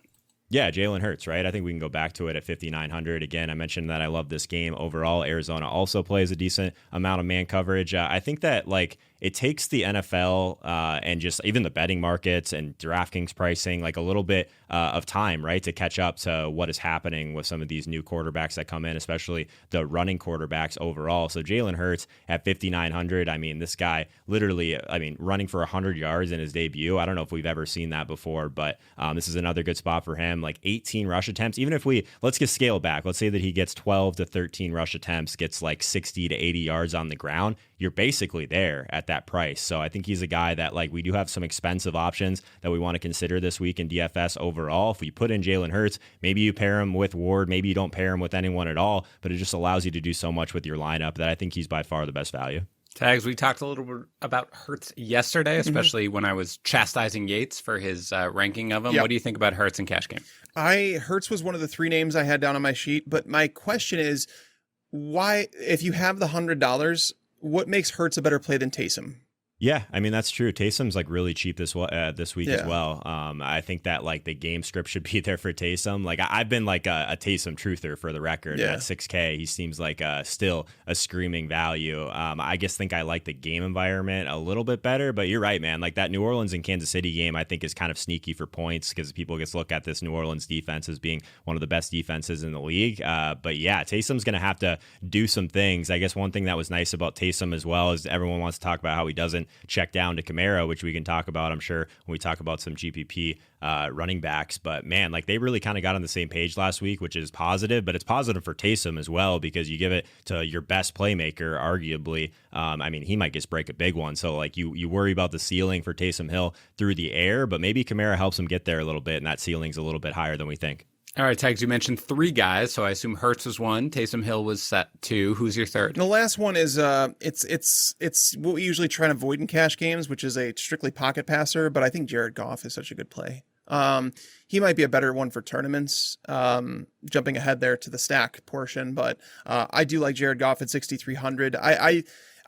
Yeah, Jalen Hurts, right? I think we can go back to it at 5,900. Again, I mentioned that I love this game overall. Arizona also plays a decent amount of man coverage. I think that like it takes the NFL and just even the betting markets and DraftKings pricing like a little bit of time, right, to catch up to what is happening with some of these new quarterbacks that come in, especially the running quarterbacks overall. So Jalen Hurts at 5,900. I mean, this guy literally, running for 100 yards in his debut. I don't know if we've ever seen that before, but this is another good spot for him. Like 18 rush attempts. Even if let's just scale back. Let's say that he gets 12 to 13 rush attempts, gets like 60 to 80 yards on the ground. You're basically there at that price. So I think he's a guy that like we do have some expensive options that we want to consider this week in DFS overall. If we put in Jalen Hurts, maybe you pair him with Ward, maybe you don't pair him with anyone at all, but it just allows you to do so much with your lineup that I think he's by far the best value. Tags, we talked a little bit about Hurts yesterday, especially when I was chastising Yates for his ranking of him. Yep. What do you think about Hurts in cash game? Hurts was one of the 3 names I had down on my sheet, but my question is, why, if you have the $100, what makes Hurts a better play than Taysom? Yeah, I mean, that's true. Taysom's like really cheap this week as well. I think that like the game script should be there for Taysom. Like I've been like a Taysom truther for the record. At 6K, he seems like still a screaming value. I just think I like the game environment a little bit better, but you're right, man. Like that New Orleans and Kansas City game, I think is kind of sneaky for points because people just look at this New Orleans defense as being one of the best defenses in the league. But yeah, Taysom's going to have to do some things. I guess one thing that was nice about Taysom as well is everyone wants to talk about how he doesn't hasn't checked down to Kamara, which we can talk about, I'm sure, when we talk about some GPP running backs. But man, like they really kind of got on the same page last week, which is positive, but it's positive for Taysom as well, because you give it to your best playmaker, arguably. I mean, he might just break a big one. So like you worry about the ceiling for Taysom Hill through the air, but maybe Kamara helps him get there a little bit, and that ceiling's a little bit higher than we think. All right, Tags, you mentioned 3 guys, so I assume Hurts was 1, Taysom Hill was set 2. Who's your third? The last one is it's what we usually try and avoid in cash games, which is a strictly pocket passer, but I think Jared Goff is such a good play. He might be a better one for tournaments, jumping ahead there to the stack portion, but I do like Jared Goff at 6,300.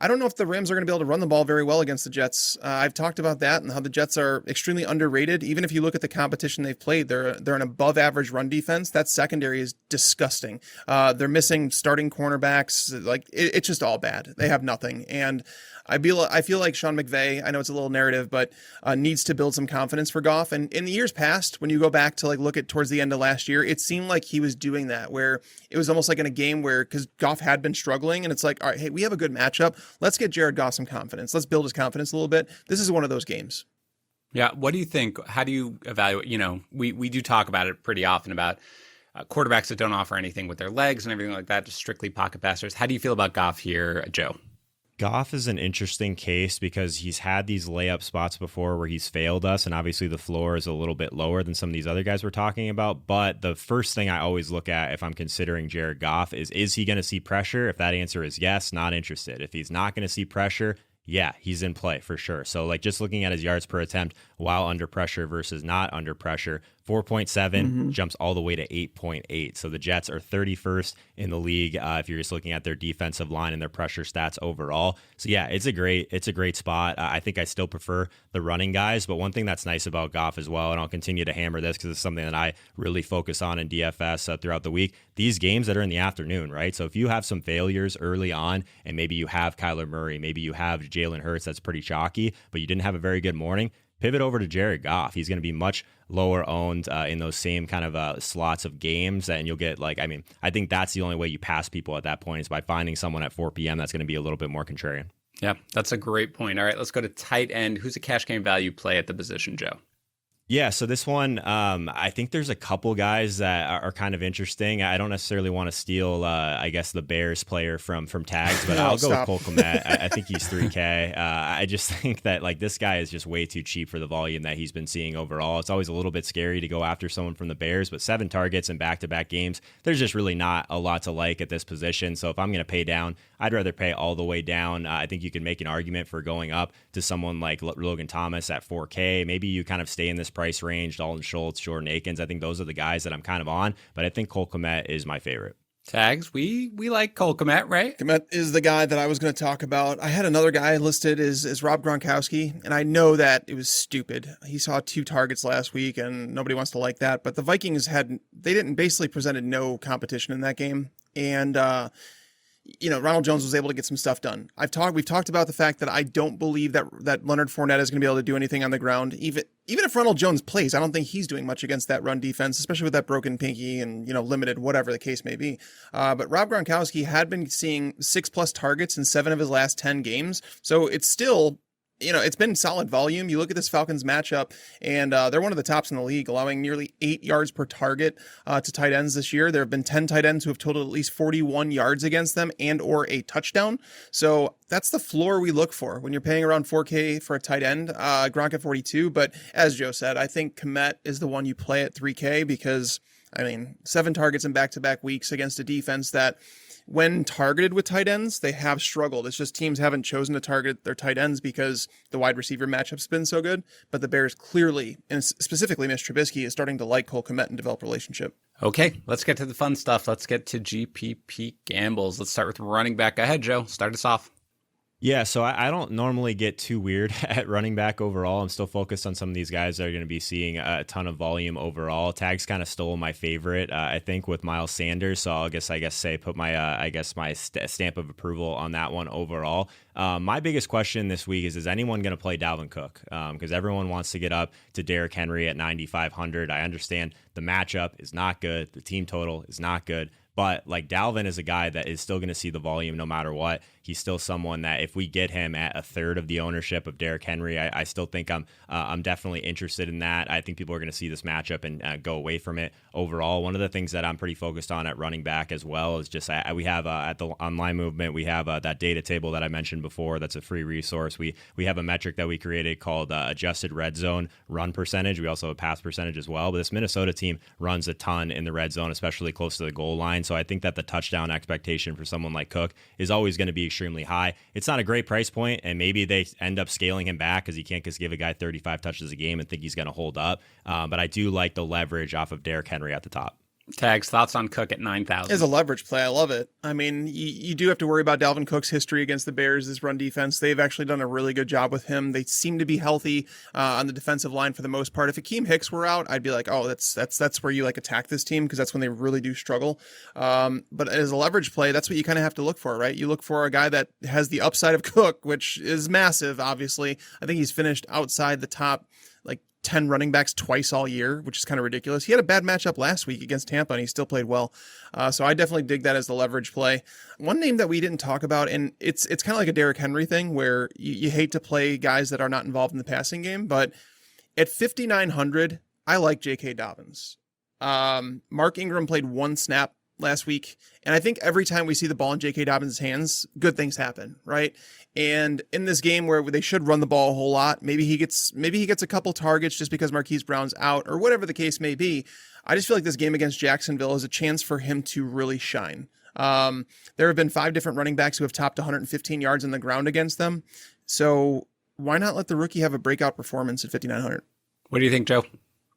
I don't know if the Rams are going to be able to run the ball very well against the Jets. I've talked about that and how the Jets are extremely underrated. Even if you look at the competition they've played, they're an above average run defense. That secondary is disgusting. They're missing starting cornerbacks. Like it's just all bad. They have nothing. And I feel like Sean McVay, I know it's a little narrative, but needs to build some confidence for Goff. And in the years past, when you go back to like look at towards the end of last year, it seemed like he was doing that, where it was almost like in a game where, because Goff had been struggling, and it's like, all right, hey, we have a good matchup. Let's get Jared Goff some confidence. Let's build his confidence a little bit. This is one of those games. Yeah. What do you think? How do you evaluate? You know, we do talk about it pretty often about quarterbacks that don't offer anything with their legs and everything like that, just strictly pocket passers. How do you feel about Goff here, Joe? Goff is an interesting case because he's had these layup spots before where he's failed us, and obviously the floor is a little bit lower than some of these other guys we're talking about. But the first thing I always look at if I'm considering Jared Goff is he going to see pressure? If that answer is yes, not interested. If he's not going to see pressure, yeah, he's in play for sure. So like just looking at his yards per attempt while under pressure versus not under pressure, 4.7 jumps all the way to 8.8. So the Jets are 31st in the league if you're just looking at their defensive line and their pressure stats overall. So yeah, it's a great spot. I think I still prefer the running guys, but one thing that's nice about Goff as well, and I'll continue to hammer this because it's something that I really focus on in DFS throughout the week, these games that are in the afternoon, right? So if you have some failures early on and maybe you have Kyler Murray, maybe you have Jalen Hurts, that's pretty chalky, but you didn't have a very good morning, pivot over to Jared Goff. He's going to be much lower owned in those same kind of slots of games, and you'll get I think that's the only way you pass people at that point is by finding someone at 4 p.m. that's going to be a little bit more contrarian. Yeah, that's a great point. All right, let's go to tight end. Who's a cash game value play at the position, Joe? Yeah, so this one, I think there's a couple guys that are kind of interesting. I don't necessarily want to steal, I guess, the Bears player from Tags, but I'll go with Cole Kmet. I think he's 3K. I just think that like this guy is just way too cheap for the volume that he's been seeing overall. It's always a little bit scary to go after someone from the Bears, but 7 targets in back-to-back games, there's just really not a lot to like at this position. So if I'm going to pay down, I'd rather pay all the way down. I think you can make an argument for going up to someone like Logan Thomas at 4K. Maybe you kind of stay in this price range, Dalton Schultz, Jordan Akins. I think those are the guys that I'm kind of on, but I think Cole Kmet is my favorite. Tags, we like Cole Kmet, right? Kmet is the guy that I was going to talk about. I had another guy listed as Rob Gronkowski, and I know that it was stupid. He saw 2 targets last week, and nobody wants to like that, but the Vikings basically presented no competition in that game, and Ronald Jones was able to get some stuff done. We've talked about the fact that I don't believe that Leonard Fournette is going to be able to do anything on the ground. Even if Ronald Jones plays, I don't think he's doing much against that run defense, especially with that broken pinky and, limited, whatever the case may be. But Rob Gronkowski had been seeing 6+ targets in 7 of his last 10 games. So it's still, it's been solid volume. You look at this Falcons matchup, and they're one of the tops in the league, allowing nearly 8 yards per target to tight ends this year. There have been 10 tight ends who have totaled at least 41 yards against them and or a touchdown. So that's the floor we look for when you're paying around 4K for a tight end. Gronk at 42, but as Joe said, I think Kmet is the one you play at 3K because, 7 targets in back-to-back weeks against a defense that, when targeted with tight ends, they have struggled. It's just teams haven't chosen to target their tight ends because the wide receiver matchup's been so good. But the Bears clearly, and specifically Mitch Trubisky, is starting to like Cole Kmet and develop a relationship. Okay, let's get to the fun stuff. Let's get to GPP Gambles. Let's start with running back. Go ahead, Joe. Start us off. Yeah, so I don't normally get too weird at running back overall. I'm still focused on some of these guys that are going to be seeing a ton of volume overall. Tags kind of stole my favorite, I think, with Miles Sanders. So I guess put my my stamp of approval on that one overall. My biggest question this week is anyone going to play Dalvin Cook? Because everyone wants to get up to Derrick Henry at 9,500. I understand the matchup is not good. The team total is not good. But like Dalvin is a guy that is still going to see the volume no matter what. He's still someone that if we get him at a third of the ownership of Derrick Henry, I still think I'm definitely interested in that. I think people are going to see this matchup and go away from it overall. One of the things that I'm pretty focused on at running back as well is just we have at the online movement, we have that data table that I mentioned before. That's a free resource. We have a metric that we created called adjusted red zone run percentage. We also have a pass percentage as well. But this Minnesota team runs a ton in the red zone, especially close to the goal line. So I think that the touchdown expectation for someone like Cook is always going to be extremely high. It's not a great price point, and maybe they end up scaling him back because you can't just give a guy 35 touches a game and think he's going to hold up. But I do like the leverage off of Derrick Henry at the top. Tags, thoughts on Cook at 9,000? As a leverage play, I love it. I mean, you do have to worry about Dalvin Cook's history against the Bears, this run defense. They've actually done a really good job with him. They seem to be healthy on the defensive line for the most part. If Akeem Hicks were out, I'd be like, oh, that's where you like attack this team because that's when they really do struggle. But as a leverage play, that's what you kind of have to look for, right? You look for a guy that has the upside of Cook, which is massive, obviously. I think he's finished outside the top 10 running backs twice all year, which is kind of ridiculous. He had a bad matchup last week against Tampa, and he still played well. So I definitely dig that as the leverage play. One name that we didn't talk about, and it's kind of like a Derrick Henry thing where you hate to play guys that are not involved in the passing game, but at 5,900, I like J.K. Dobbins. Mark Ingram played one snap last week, and I think every time we see the ball in J.K. Dobbins' hands, good things happen, right? And in this game where they should run the ball a whole lot, maybe he gets a couple targets just because Marquise Brown's out or whatever the case may be. I just feel like this game against Jacksonville is a chance for him to really shine. There have been 5 different running backs who have topped 115 yards on the ground against them. So why not let the rookie have a breakout performance at 5,900? What do you think, Joe?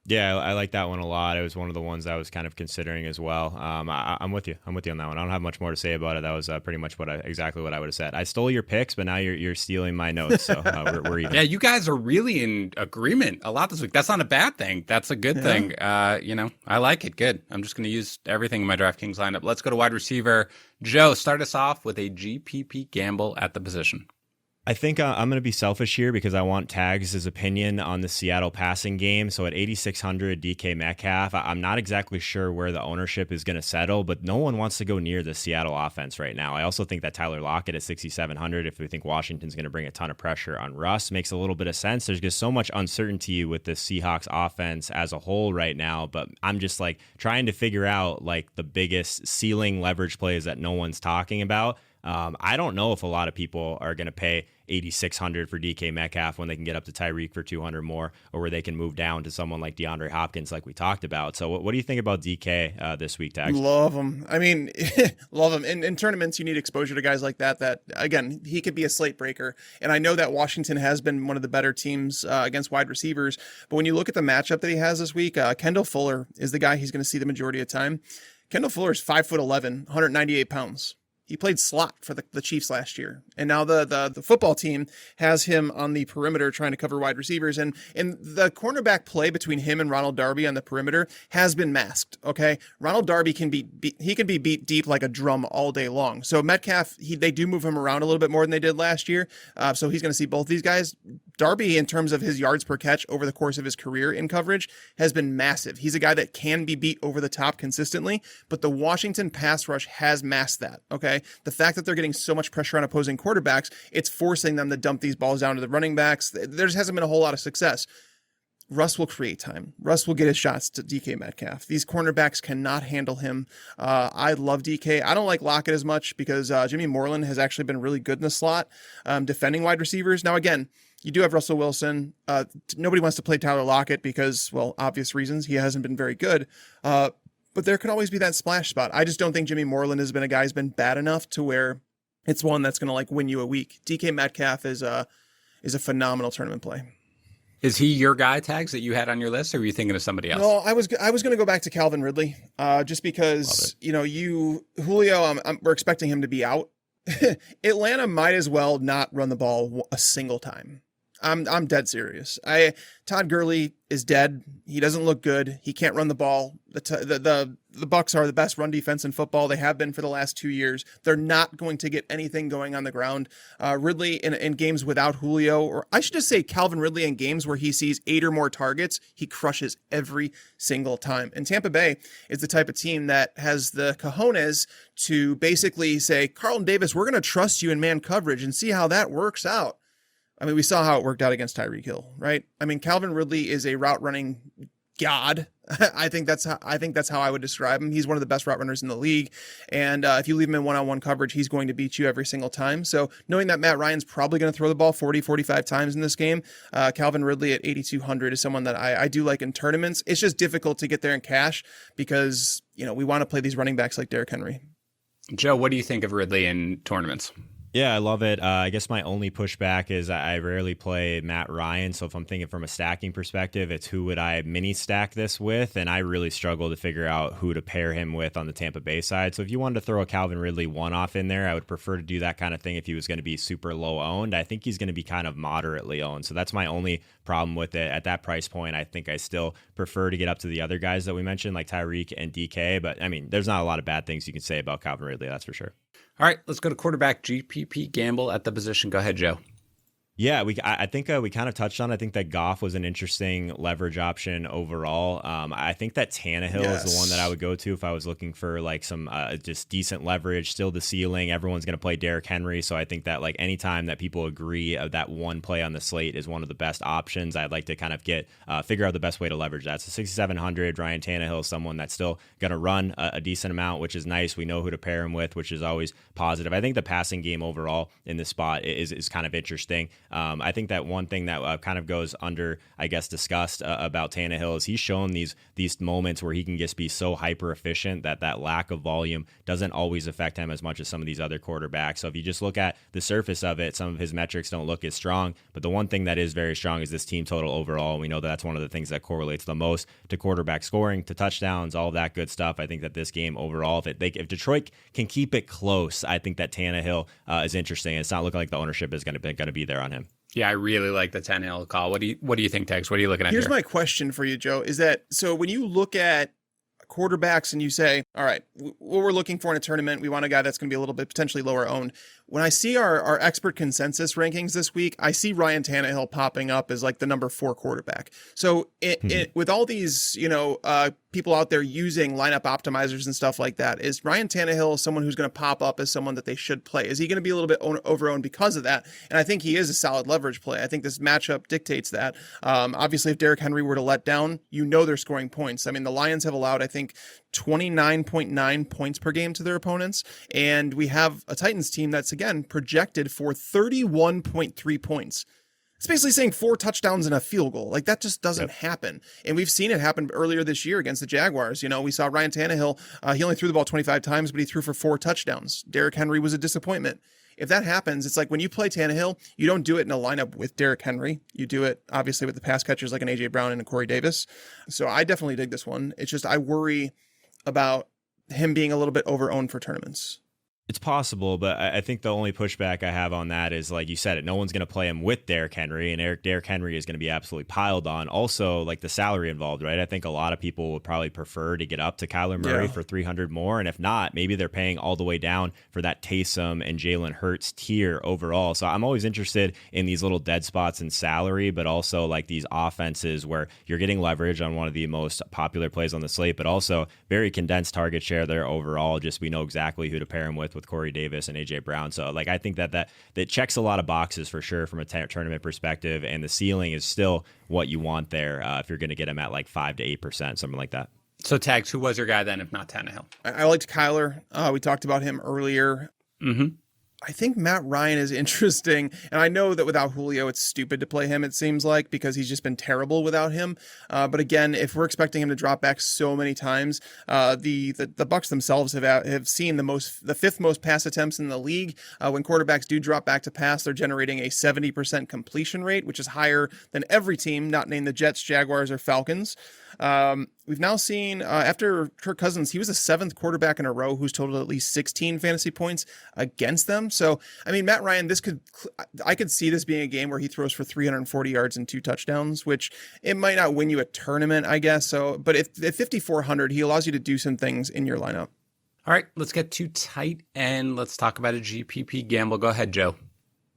Yeah, I like that one a lot. It was one of the ones I was kind of considering as well. I'm with you. I'm with you on that one. I don't have much more to say about it. That was pretty much exactly what I would have said. I stole your picks, but now you're stealing my notes, so we're even. Yeah, you guys are really in agreement a lot this week. That's not a bad thing. That's a good thing. I like it. Good. I'm just going to use everything in my DraftKings lineup. Let's go to wide receiver. Joe, start us off with a GPP gamble at the position. I think I'm going to be selfish here because I want Tags' opinion on the Seattle passing game. So at 8,600 DK Metcalf, I'm not exactly sure where the ownership is going to settle, but no one wants to go near the Seattle offense right now. I also think that Tyler Lockett at 6,700, if we think Washington's going to bring a ton of pressure on Russ, makes a little bit of sense. There's just so much uncertainty with the Seahawks offense as a whole right now, but I'm just trying to figure out the biggest ceiling leverage plays that no one's talking about. I don't know if a lot of people are going to pay 8,600 for DK Metcalf when they can get up to Tyreek for 200 more, or where they can move down to someone like DeAndre Hopkins, like we talked about. So what do you think about DK this week, Tags? Love him. I mean, love him. In tournaments, you need exposure to guys like that, again, he could be a slate breaker. And I know that Washington has been one of the better teams against wide receivers. But when you look at the matchup that he has this week, Kendall Fuller is the guy he's going to see the majority of the time. Kendall Fuller is 5'11", 198 pounds. He played slot for the Chiefs last year. And now the football team has him on the perimeter trying to cover wide receivers. And the cornerback play between him and Ronald Darby on the perimeter has been masked, okay? Ronald Darby can be beat deep like a drum all day long. So Metcalf, they do move him around a little bit more than they did last year. So he's going to see both these guys. Darby, in terms of his yards per catch over the course of his career in coverage, has been massive. He's a guy that can be beat over the top consistently, but the Washington pass rush has masked that, okay? The fact that they're getting so much pressure on opposing quarterbacks, it's forcing them to dump these balls down to the running backs. There just hasn't been a whole lot of success. Russ will create time. Russ will get his shots to DK Metcalf. These cornerbacks cannot handle him. I love DK. I don't like Lockett as much because Jimmy Moreland has actually been really good in the slot defending wide receivers. Now, again, you do have Russell Wilson. Nobody wants to play Tyler Lockett because, well, obvious reasons. He hasn't been very good. But there could always be that splash spot. I just don't think Jimmy Moreland has been a guy who's been bad enough to where it's one that's going to win you a week. DK Metcalf is a phenomenal tournament play. Is he your guy, Tags, that you had on your list, or were you thinking of somebody else? No, I was going to go back to Calvin Ridley, just because Julio, we're expecting him to be out. Atlanta might as well not run the ball a single time. I'm dead serious. Todd Gurley is dead. He doesn't look good. He can't run the ball. The Bucs are the best run defense in football. They have been for the last 2 years. They're not going to get anything going on the ground. Ridley in games without Julio, or I should just say Calvin Ridley in games where he sees 8 or more targets, he crushes every single time. And Tampa Bay is the type of team that has the cojones to basically say, Carlton Davis, we're going to trust you in man coverage and see how that works out. I mean, we saw how it worked out against Tyreek Hill, right? I mean, Calvin Ridley is a route running god. I think that's how I would describe him. He's one of the best route runners in the league. And if you leave him in one-on-one coverage, he's going to beat you every single time. So knowing that Matt Ryan's probably going to throw the ball 40, 45 times in this game, Calvin Ridley at 8,200 is someone that I do like in tournaments. It's just difficult to get there in cash because, we want to play these running backs like Derrick Henry. Joe, what do you think of Ridley in tournaments? Yeah, I love it. I guess my only pushback is I rarely play Matt Ryan. So if I'm thinking from a stacking perspective, it's who would I mini stack this with? And I really struggle to figure out who to pair him with on the Tampa Bay side. So if you wanted to throw a Calvin Ridley one-off in there, I would prefer to do that kind of thing if he was going to be super low owned. I think he's going to be kind of moderately owned. So that's my only problem with it. At that price point, I think I still prefer to get up to the other guys that we mentioned, like Tyreek and DK. But I mean, there's not a lot of bad things you can say about Calvin Ridley, that's for sure. All right, let's go to quarterback GPP Gamble at the position. Go ahead, Joe. Yeah, I think we kind of touched on. I think that Goff was an interesting leverage option overall. I think that Tannehill is the one that I would go to if I was looking for like some just decent leverage, still the ceiling. Everyone's going to play Derrick Henry, so I think that like anytime that people agree that one play on the slate is one of the best options, I'd like to kind of figure out the best way to leverage that. So 6,700, Ryan Tannehill is someone that's still going to run a decent amount, which is nice. We know who to pair him with, which is always positive. I think the passing game overall in this spot is kind of interesting. I think that one thing that kind of goes under, I guess, discussed about Tannehill is he's shown these moments where he can just be so hyper efficient that lack of volume doesn't always affect him as much as some of these other quarterbacks. So if you just look at the surface of it, some of his metrics don't look as strong. But the one thing that is very strong is this team total overall. And we know that's one of the things that correlates the most to quarterback scoring, to touchdowns, all of that good stuff. I think that this game overall, if Detroit can keep it close, I think that Tannehill is interesting. It's not looking like the ownership is going to be there on him. Yeah, I really like the Tannehill call. What do you think, Tex? What are you looking at Here's here? my question for you, Joe, is that so when you look at quarterbacks and you say, all right, what we're looking for in a tournament, we want a guy that's going to be a little bit potentially lower owned. When I see our expert consensus rankings this week, I see Ryan Tannehill popping up as like the number 4 quarterback. So with all these, people out there using lineup optimizers and stuff like that, is Ryan Tannehill someone who's going to pop up as someone that they should play? Is he going to be a little bit over-owned because of that? And I think he is a solid leverage play. I think this matchup dictates that. Obviously, if Derrick Henry were to let down, they're scoring points. I mean, the Lions have allowed, I think, 29.9 points per game to their opponents. And we have a Titans team that's, again, projected for 31.3 points. It's basically saying 4 touchdowns and a field goal. Like, that just doesn't happen. And we've seen it happen earlier this year against the Jaguars. We saw Ryan Tannehill, he only threw the ball 25 times, but he threw for 4 touchdowns. Derrick Henry was a disappointment. If that happens, it's like when you play Tannehill, you don't do it in a lineup with Derrick Henry. You do it, obviously, with the pass catchers like an A.J. Brown and a Corey Davis. So I definitely dig this one. It's just I worry about him being a little bit over-owned for tournaments. It's possible, but I think the only pushback I have on that is, like you said, no one's going to play him with Derrick Henry, and Derrick Henry is going to be absolutely piled on. Also, like the salary involved, right? I think a lot of people would probably prefer to get up to Kyler Murray for 300 more, and if not, maybe they're paying all the way down for that Taysom and Jalen Hurts tier overall. So I'm always interested in these little dead spots in salary, but also like these offenses where you're getting leverage on one of the most popular plays on the slate, but also very condensed target share there overall. Just we know exactly who to pair him with Corey Davis and A.J. Brown. So like I think that checks a lot of boxes for sure from a tournament perspective, and the ceiling is still what you want there if you're going to get him at like 5 to 8%, something like that. So Tags, who was your guy then if not Tannehill? I liked Kyler. We talked about him earlier. Mm-hmm. I think Matt Ryan is interesting, and I know that without Julio, it's stupid to play him, it seems like, because he's just been terrible without him. But again, if we're expecting him to drop back so many times, the Bucs themselves have seen the 5th most pass attempts in the league. When quarterbacks do drop back to pass, they're generating a 70% completion rate, which is higher than every team, not named the Jets, Jaguars, or Falcons. We've now seen, after Kirk Cousins, he was the 7th quarterback in a row who's totaled at least 16 fantasy points against them. So, I mean, Matt Ryan, I could see this being a game where he throws for 340 yards and 2 touchdowns, which it might not win you a tournament, I guess. So, but at 5,400, he allows you to do some things in your lineup. All right, let's get too tight and let's talk about a GPP gamble. Go ahead, Joe.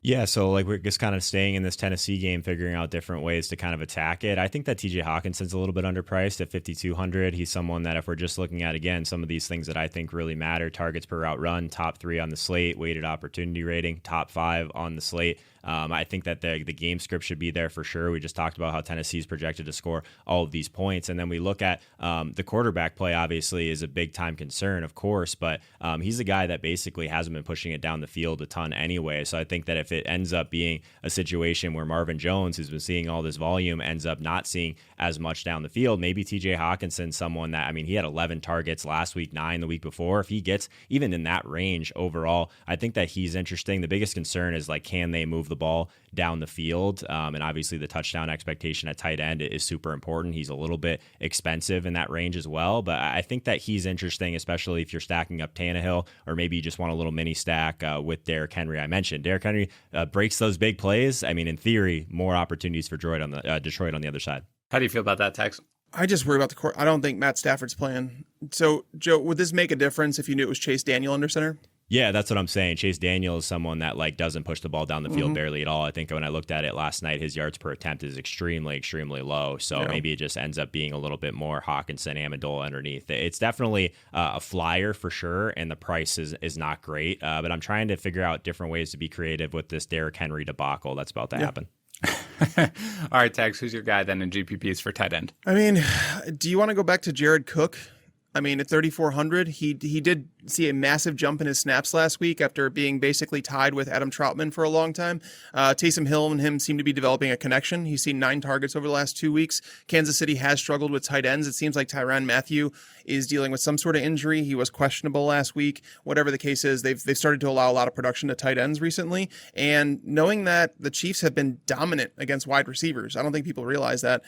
Yeah, so like we're just kind of staying in this Tennessee game, figuring out different ways to kind of attack it. I think that TJ Hawkinson's a little bit underpriced at 5,200. He's someone that if we're just looking at, again, some of these things that I think really matter, targets per route run, top 3 on the slate, weighted opportunity rating, top 5 on the slate. I think that the game script should be there for sure. We just talked about how Tennessee's projected to score all of these points. And then we look at the quarterback play, obviously, is a big time concern, of course, but he's a guy that basically hasn't been pushing it down the field a ton anyway. So I think that if it ends up being a situation where Marvin Jones, who's been seeing all this volume, ends up not seeing as much down the field, maybe TJ Hawkinson, someone that, I mean, he had 11 targets last week, 9 the week before. If he gets even in that range overall, I think that he's interesting. The biggest concern is like, can they move the ball down the field? And obviously the touchdown expectation at tight end is super important. He's a little bit expensive in that range as well, but I think that he's interesting, especially if you're stacking up Tannehill, or maybe you just want a little mini stack with Derrick Henry. I mentioned Derrick Henry breaks those big plays. I mean, in theory, more opportunities for Detroit on the other side. How do you feel about that, Tex? I just worry about the court. I don't think Matt Stafford's playing. So, Joe, would this make a difference if you knew it was Chase Daniel under center? Yeah, that's what I'm saying. Chase Daniel is someone that like doesn't push the ball down the field barely at all. I think when I looked at it last night, his yards per attempt is extremely, extremely low. So maybe it just ends up being a little bit more Hawkinson, Amendola underneath. It's definitely a flyer for sure, and the price is not great. But I'm trying to figure out different ways to be creative with this Derrick Henry debacle that's about to happen. All right, Tags, who's your guy then in GPPs for tight end? I mean, do you want to go back to Jared Cook? I mean, at 3,400, he did see a massive jump in his snaps last week after being basically tied with Adam Troutman for a long time. Taysom Hill and him seem to be developing a connection. He's seen 9 targets over the last 2 weeks. Kansas City has struggled with tight ends. It seems like Tyrann Mathieu is dealing with some sort of injury. He was questionable last week. Whatever the case is, they've started to allow a lot of production to tight ends recently. And knowing that the Chiefs have been dominant against wide receivers, I don't think people realize that.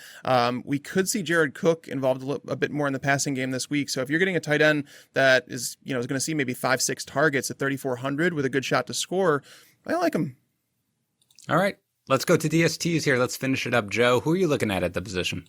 We could see Jared Cook involved a bit more in the passing game this week. So if you're getting a tight end that is going to see maybe 5-6 targets at 3,400 with a good shot to score, I like him. All right, let's go to DSTs here. Let's finish it up. Joe, who are you looking at the position?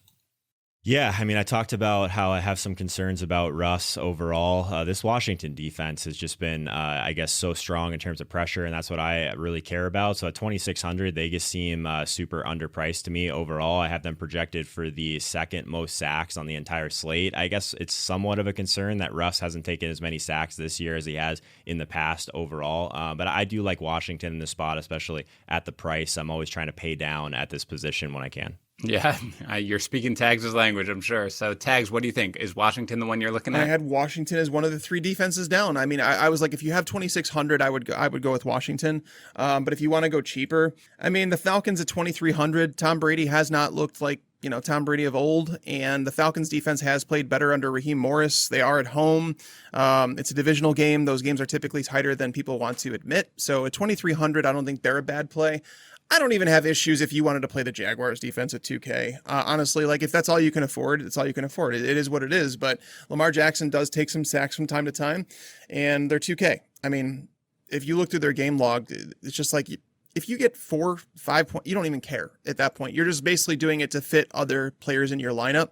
Yeah, I mean, I talked about how I have some concerns about Russ overall. This Washington defense has just been, I guess, so strong in terms of pressure, and that's what I really care about. So at 2,600, they just seem super underpriced to me overall. I have them projected for the 2nd most sacks on the entire slate. I guess it's somewhat of a concern that Russ hasn't taken as many sacks this year as he has in the past overall. But I do like Washington in this spot, especially at the price. I'm always trying to pay down at this position when I can. Yeah, you're speaking Tags' language, I'm sure. So, Tags, what do you think? Is Washington the one you're looking at? I had Washington as one of the 3 defenses down. I mean, I was like, if you have 2,600, I would go with Washington. But if you want to go cheaper, I mean, the Falcons at 2,300. Tom Brady has not looked like Tom Brady of old, and the Falcons defense has played better under Raheem Morris. They are at home. It's a divisional game. Those games are typically tighter than people want to admit. So at 2,300, I don't think they're a bad play. I don't even have issues if you wanted to play the Jaguars defense at 2K. Honestly, like if that's all you can afford, it's all you can afford. It is what it is. But Lamar Jackson does take some sacks from time to time, and they're 2K. I mean, if you look through their game log, it's just like if you get 4-5 points, you don't even care at that point. You're just basically doing it to fit other players in your lineup.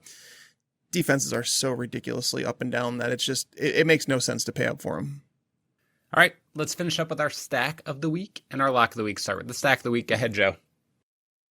Defenses are so ridiculously up and down that it makes no sense to pay up for them. All right, let's finish up with our stack of the week and our lock of the week. Start with the stack of the week. Go ahead, Joe.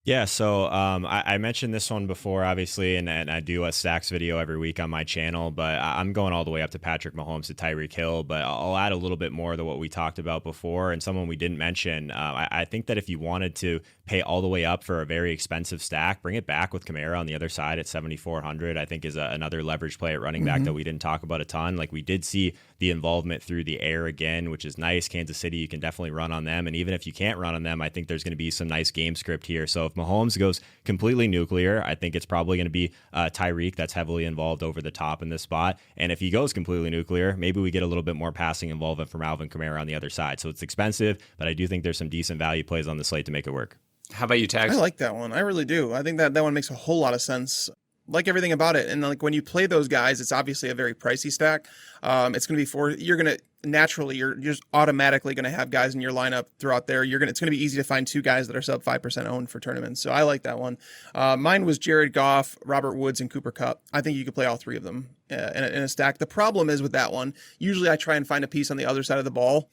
Yeah, so I mentioned this one before, obviously, and I do a stacks video every week on my channel, but I'm going all the way up to Patrick Mahomes to Tyreek Hill, but I'll add a little bit more to what we talked about before, and someone we didn't mention. I think that if you wanted to pay all the way up for a very expensive stack, bring it back with Kamara on the other side at 7,400, I think is another leverage play at running back that we didn't talk about a ton. Like we did see the involvement through the air again, which is nice. Kansas City, you can definitely run on them, and even if you can't run on them, I think there's going to be some nice game script here. So if Mahomes goes completely nuclear, I think it's probably going to be Tyreek that's heavily involved over the top in this spot. And if he goes completely nuclear, maybe we get a little bit more passing involvement from Alvin Kamara on the other side. So it's expensive, but I do think there's some decent value plays on the slate to make it work. How about you, Tags? I like that one. I really do. I think that one makes a whole lot of sense. like everything about it. And like when you play those guys, it's obviously a very pricey stack. It's going to be you're just automatically going to have guys in your lineup throughout there. It's going to be easy to find 2 guys that are sub 5% owned for tournaments. So I like that one. Mine was Jared Goff, Robert Woods, and Cooper Kupp. I think you could play all 3 of them in a stack. The problem is with that one, usually I try and find a piece on the other side of the ball.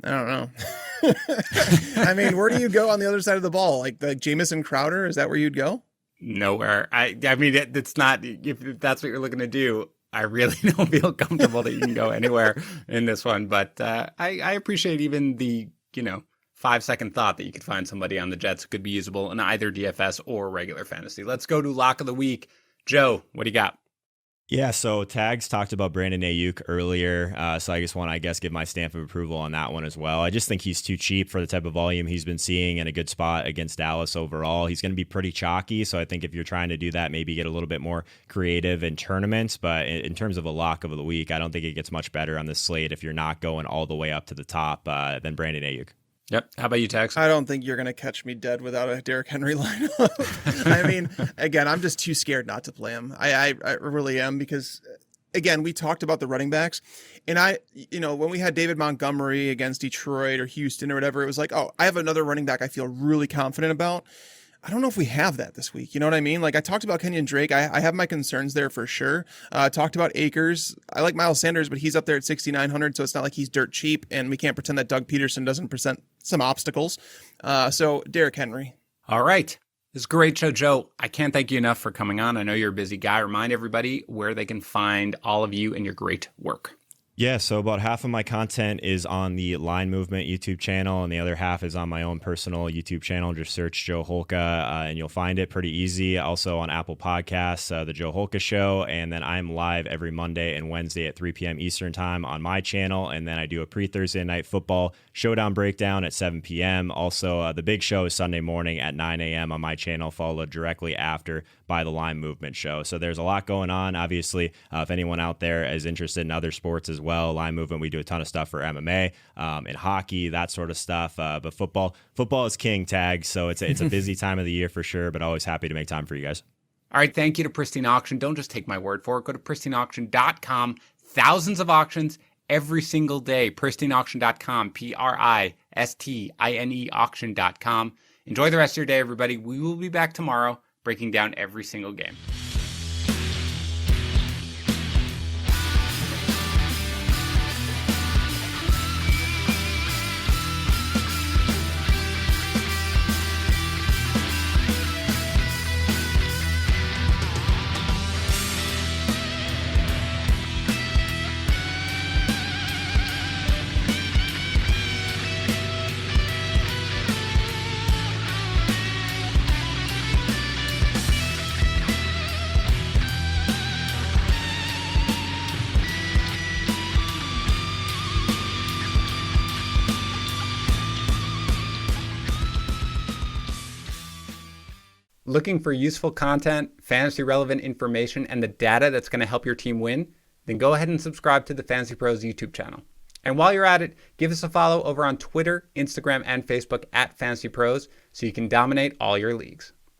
I don't know. I mean, where do you go on the other side of the ball? Like the Jamison Crowder? Is that where you'd go? Nowhere. I mean, it's not, if that's what you're looking to do, I really don't feel comfortable that you can go anywhere in this one. But I appreciate even the, 5-second thought that you could find somebody on the Jets who could be usable in either DFS or regular fantasy. Let's go to Lock of the Week. Joe, what do you got? Yeah, so Tags talked about Brandon Aiyuk earlier, so I just want to, give my stamp of approval on that one as well. I just think he's too cheap for the type of volume he's been seeing and a good spot against Dallas overall. He's going to be pretty chalky, so I think if you're trying to do that, maybe get a little bit more creative in tournaments. But in terms of a lock of the week, I don't think it gets much better on this slate if you're not going all the way up to the top than Brandon Aiyuk. Yep. How about you, Tags? I don't think you're going to catch me dead without a Derrick Henry lineup. I mean, again, I'm just too scared not to play him. I really am because, again, we talked about the running backs. And when we had David Montgomery against Detroit or Houston or whatever, it was like, oh, I have another running back I feel really confident about. I don't know if we have that this week. You know what I mean? Like I talked about Kenyan Drake. I have my concerns there for sure. Talked about Akers. I like Miles Sanders, but he's up there at 6,900. So it's not like he's dirt cheap and we can't pretend that Doug Peterson doesn't present some obstacles. So Derrick Henry. All right. This is a great show, Joe. I can't thank you enough for coming on. I know you're a busy guy. Remind everybody where they can find all of you and your great work. Yeah, so about half of my content is on the Line Movement YouTube channel, and the other half is on my own personal YouTube channel. Just search Joe Holka, and you'll find it pretty easy. Also on Apple Podcasts, The Joe Holka Show, and then I'm live every Monday and Wednesday at 3 p.m. Eastern Time on my channel, and then I do a pre-Thursday Night Football Showdown breakdown at 7 p.m. Also, the big show is Sunday morning at 9 a.m. on my channel, followed directly after by the Line Movement Show. So there's a lot going on. Obviously, if anyone out there is interested in other sports as well, Line Movement, we do a ton of stuff for MMA and hockey, that sort of stuff. But football is king, Tag. So it's a busy time of the year for sure, but always happy to make time for you guys. All right. Thank you to Pristine Auction. Don't just take my word for it. Go to pristineauction.com. Thousands of auctions every single day. pristineauction.com, PRISTINE auction.com. Enjoy the rest of your day, everybody. We will be back tomorrow breaking down every single game. Looking for useful content, fantasy relevant information, and the data that's going to help your team win? Then go ahead and subscribe to the Fantasy Pros YouTube channel. And while you're at it, give us a follow over on Twitter, Instagram, and Facebook at Fantasy Pros so you can dominate all your leagues.